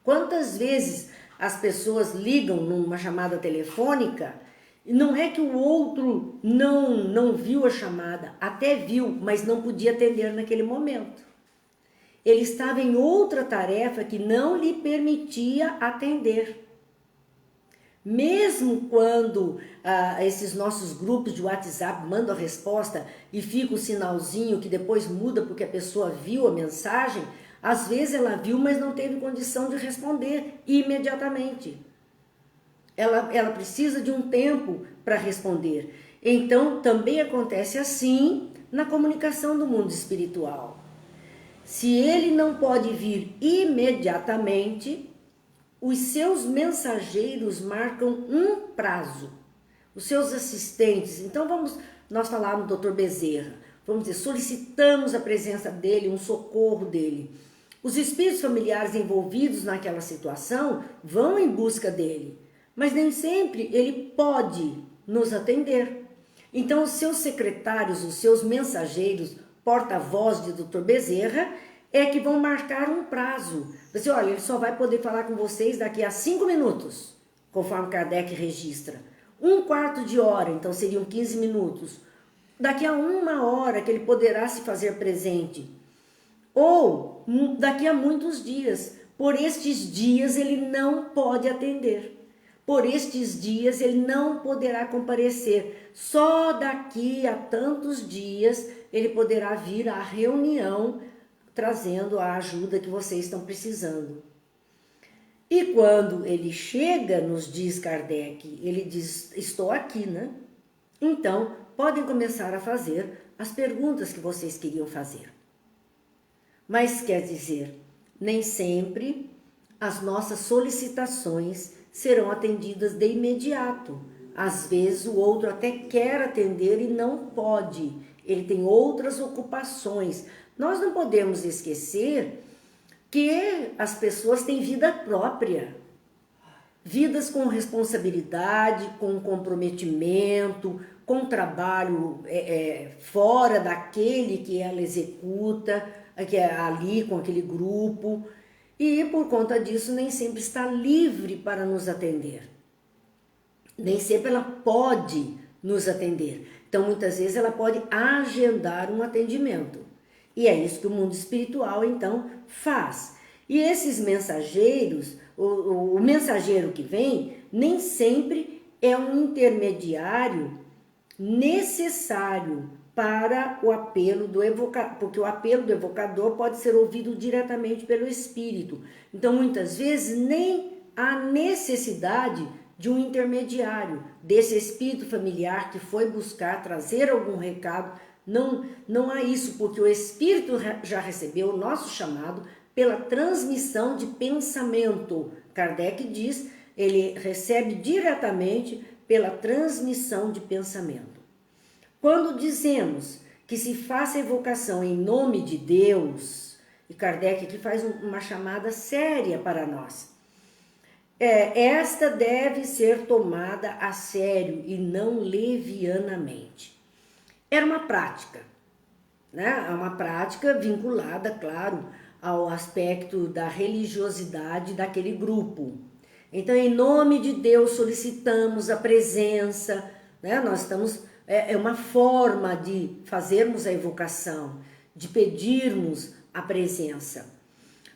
Quantas vezes as pessoas ligam numa chamada telefônica, não é que o outro não viu a chamada, até viu, mas não podia atender naquele momento. Ele estava em outra tarefa que não lhe permitia atender. Mesmo quando esses nossos grupos de WhatsApp mandam a resposta e fica o sinalzinho que depois muda porque a pessoa viu a mensagem, às vezes ela viu, mas não teve condição de responder imediatamente. Ela precisa de um tempo para responder. Então, também acontece assim na comunicação do mundo espiritual. Se ele não pode vir imediatamente, os seus mensageiros marcam um prazo. Os seus assistentes, então nós falamos do Dr. Bezerra, vamos dizer, solicitamos a presença dele, um socorro dele. Os espíritos familiares envolvidos naquela situação vão em busca dele, mas nem sempre ele pode nos atender. Então os seus secretários, os seus mensageiros, porta-voz de Dr. Bezerra, é que vão marcar um prazo. Você, olha, ele só vai poder falar com vocês daqui a 5 minutos, conforme Kardec registra. 1/4 de hora, então seriam 15 minutos. Daqui a 1 hora que ele poderá se fazer presente. Ou daqui a muitos dias. Por estes dias ele não pode atender. Por estes dias ele não poderá comparecer. Só daqui a tantos dias ele poderá vir à reunião trazendo a ajuda que vocês estão precisando. E quando ele chega, nos diz Kardec, ele diz, estou aqui, né? Então, podem começar a fazer as perguntas que vocês queriam fazer. Mas quer dizer, nem sempre as nossas solicitações serão atendidas de imediato. Às vezes o outro até quer atender e não pode. Ele tem outras ocupações. Nós não podemos esquecer que as pessoas têm vida própria. Vidas com responsabilidade, com comprometimento, com trabalho fora daquele que ela executa, que é ali com aquele grupo. E por conta disso nem sempre está livre para nos atender. Nem sempre ela pode nos atender. Então muitas vezes ela pode agendar um atendimento. E é isso que o mundo espiritual então faz. E esses mensageiros, o mensageiro que vem, nem sempre é um intermediário necessário para o apelo do evocador, porque o apelo do evocador pode ser ouvido diretamente pelo espírito. Então muitas vezes nem há necessidade de um intermediário, desse espírito familiar que foi buscar trazer algum recado. Não há isso, porque o espírito já recebeu o nosso chamado pela transmissão de pensamento. Kardec diz, ele recebe diretamente pela transmissão de pensamento. Quando dizemos que se faça evocação em nome de Deus, e Kardec aqui faz uma chamada séria para nós, esta deve ser tomada a sério e não levianamente. Era uma prática, né? Uma prática vinculada, claro, ao aspecto da religiosidade daquele grupo. Então, em nome de Deus, solicitamos a presença, né? Nós estamos, é uma forma de fazermos a evocação, de pedirmos a presença.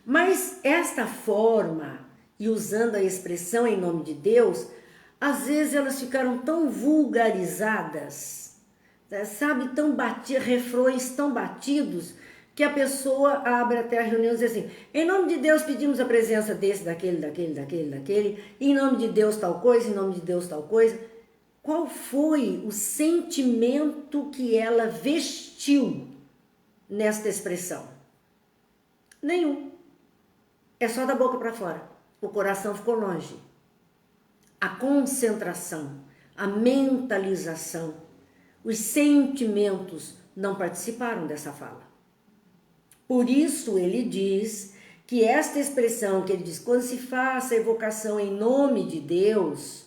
Mas esta forma, e usando a expressão em nome de Deus, às vezes elas ficaram tão vulgarizadas, sabe, refrões tão batidos, que a pessoa abre até a reunião e diz assim, em nome de Deus pedimos a presença desse, daquele, em nome de Deus tal coisa, em nome de Deus tal coisa. Qual foi o sentimento que ela vestiu nesta expressão? Nenhum. É só da boca para fora. O coração ficou longe. A concentração, a mentalização, os sentimentos não participaram dessa fala. Por isso ele diz que esta expressão que ele diz, quando se faça a evocação em nome de Deus,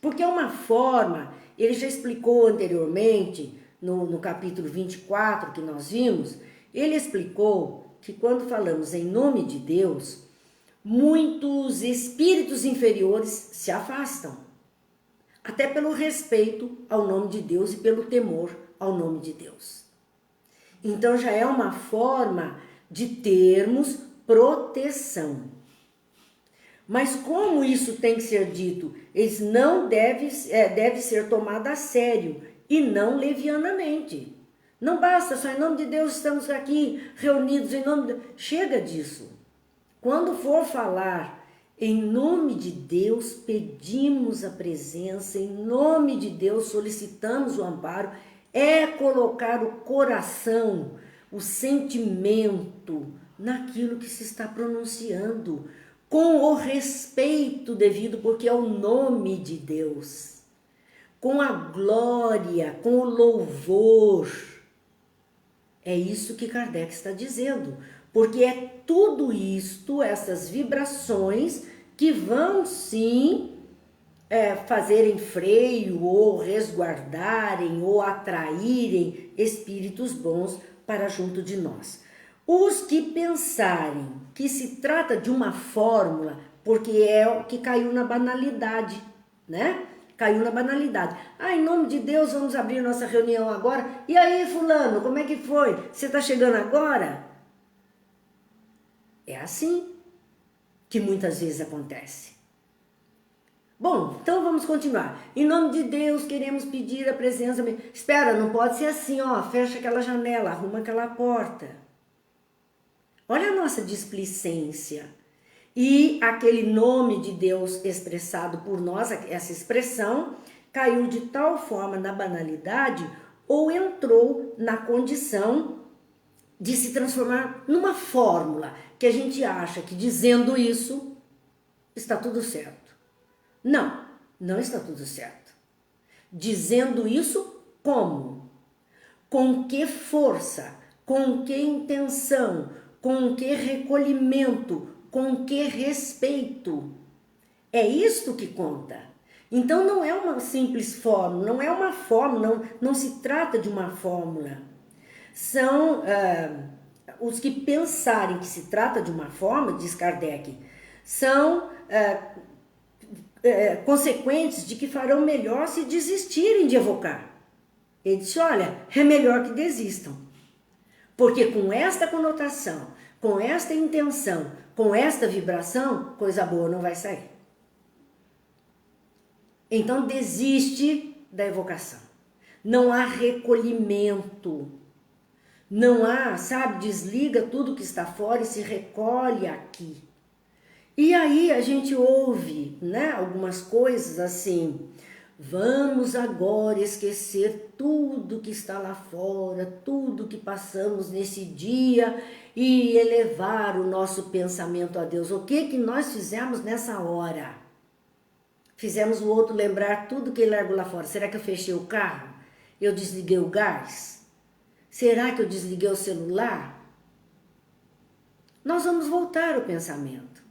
porque é uma forma, ele já explicou anteriormente, no capítulo 24 que nós vimos, ele explicou que quando falamos em nome de Deus, muitos espíritos inferiores se afastam, até pelo respeito ao nome de Deus e pelo temor ao nome de Deus. Então já é uma forma de termos proteção. Mas como isso tem que ser dito? Isso não deve ser tomado a sério e não levianamente. Não basta só em nome de Deus estamos aqui reunidos em nome de Deus. Chega disso. Quando for falar em nome de Deus, pedimos a presença, em nome de Deus solicitamos o amparo, é colocar o coração, o sentimento naquilo que se está pronunciando, com o respeito devido, porque é o nome de Deus, com a glória, com o louvor. É isso que Kardec está dizendo, porque é tudo isto, essas vibrações que vão sim fazerem freio ou resguardarem ou atraírem espíritos bons para junto de nós. Os que pensarem que se trata de uma fórmula, porque é o que caiu na banalidade, né? Caiu na banalidade. Em nome de Deus, vamos abrir nossa reunião agora. E aí, fulano, como é que foi? Você está chegando agora? É assim que muitas vezes acontece. Bom, então vamos continuar. Em nome de Deus, queremos pedir a presença... Espera, não pode ser assim, ó. Fecha aquela janela, arruma aquela porta. Olha a nossa displicência. E aquele nome de Deus expressado por nós, essa expressão, caiu de tal forma na banalidade ou entrou na condição de se transformar numa fórmula que a gente acha que dizendo isso está tudo certo. Não, não está tudo certo. Dizendo isso, como? Com que força? Com que intenção? Com que recolhimento? Com que respeito? É isto que conta. Então não é uma simples fórmula, não é uma fórmula, não se trata de uma fórmula. São os que pensarem que se trata de uma fórmula, diz Kardec, são consequentes de que farão melhor se desistirem de evocar. Ele disse, olha, é melhor que desistam. Porque com esta conotação, com esta intenção, com esta vibração, coisa boa não vai sair. Então desiste da evocação. Não há recolhimento. Não há, desliga tudo que está fora e se recolhe aqui. E aí a gente ouve, né, algumas coisas assim: vamos agora esquecer tudo que está lá fora, tudo que passamos nesse dia e elevar o nosso pensamento a Deus. O que nós fizemos nessa hora? Fizemos o outro lembrar tudo que ele largou lá fora. Será que eu fechei o carro? Eu desliguei o gás? Será que eu desliguei o celular? Nós vamos voltar o pensamento.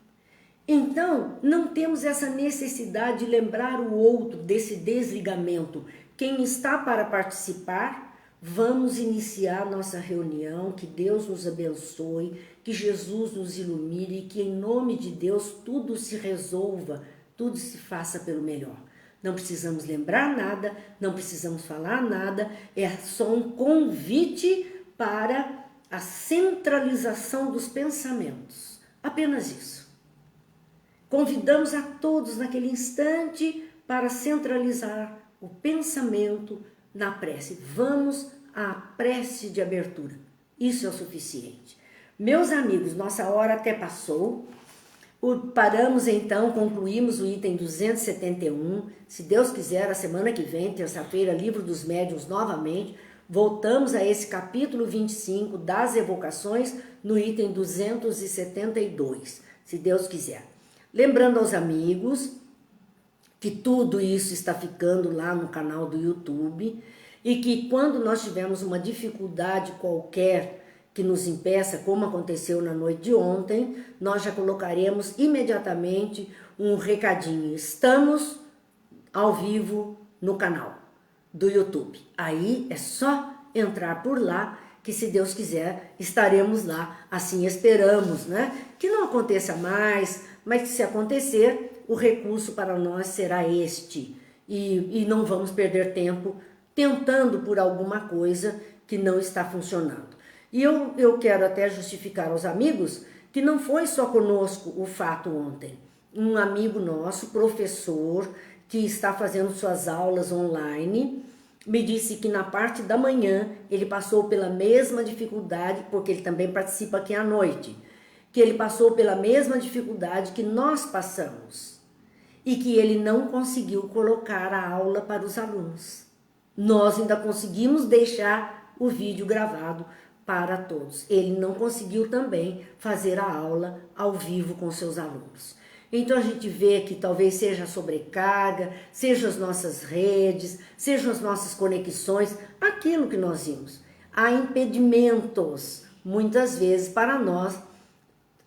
Então, não temos essa necessidade de lembrar o outro desse desligamento. Quem está para participar, vamos iniciar nossa reunião. Que Deus nos abençoe, que Jesus nos ilumine e que em nome de Deus tudo se resolva, tudo se faça pelo melhor. Não precisamos lembrar nada, não precisamos falar nada, é só um convite para a centralização dos pensamentos. Apenas isso. Convidamos a todos naquele instante para centralizar o pensamento na prece. Vamos à prece de abertura. Isso é o suficiente. Meus amigos, nossa hora até passou. Paramos então, concluímos o item 271. Se Deus quiser, a semana que vem, terça-feira, Livro dos Médiuns novamente. Voltamos a esse capítulo 25 das evocações no item 272, se Deus quiser. Lembrando aos amigos que tudo isso está ficando lá no canal do YouTube e que quando nós tivermos uma dificuldade qualquer que nos impeça, como aconteceu na noite de ontem, nós já colocaremos imediatamente um recadinho. Estamos ao vivo no canal do YouTube. Aí é só entrar por lá que, se Deus quiser, estaremos lá. Assim esperamos, né? Que não aconteça mais, mas que se acontecer, o recurso para nós será este. E não vamos perder tempo tentando por alguma coisa que não está funcionando. E eu quero até justificar aos amigos que não foi só conosco o fato ontem. Um amigo nosso, professor, que está fazendo suas aulas online, me disse que na parte da manhã ele passou pela mesma dificuldade, porque ele também participa aqui à noite, que ele passou pela mesma dificuldade que nós passamos e que ele não conseguiu colocar a aula para os alunos. Nós ainda conseguimos deixar o vídeo gravado para todos. Ele não conseguiu também fazer a aula ao vivo com seus alunos. Então a gente vê que talvez seja a sobrecarga, seja as nossas redes, sejam as nossas conexões, aquilo que nós vimos. Há impedimentos, muitas vezes, para nós,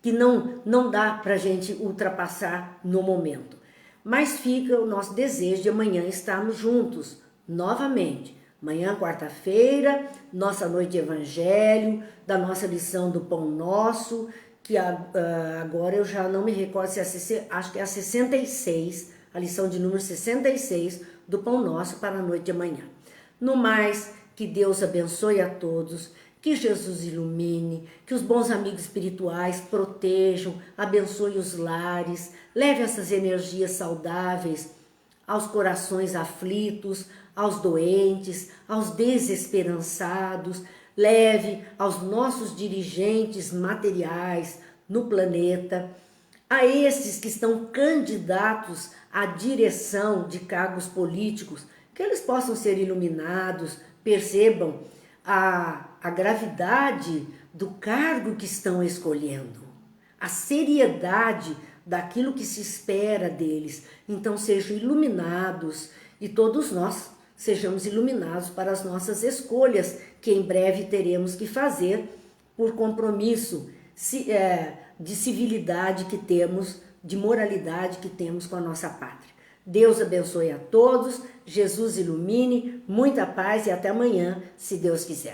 que não dá para a gente ultrapassar no momento. Mas fica o nosso desejo de amanhã estarmos juntos, novamente. Amanhã, quarta-feira, nossa noite de evangelho, da nossa lição do Pão Nosso, que agora eu já não me recordo se é acho que é a 66, a lição de número 66 do Pão Nosso para a noite de amanhã. No mais, que Deus abençoe a todos, que Jesus ilumine, que os bons amigos espirituais protejam, abençoe os lares, leve essas energias saudáveis aos corações aflitos, aos doentes, aos desesperançados, leve aos nossos dirigentes materiais no planeta, a esses que estão candidatos à direção de cargos políticos, que eles possam ser iluminados, percebam a gravidade do cargo que estão escolhendo, a seriedade daquilo que se espera deles. Então sejam iluminados e todos nós sejamos iluminados para as nossas escolhas que em breve teremos que fazer por compromisso de civilidade que temos, de moralidade que temos com a nossa pátria. Deus abençoe a todos, Jesus ilumine, muita paz e até amanhã, se Deus quiser.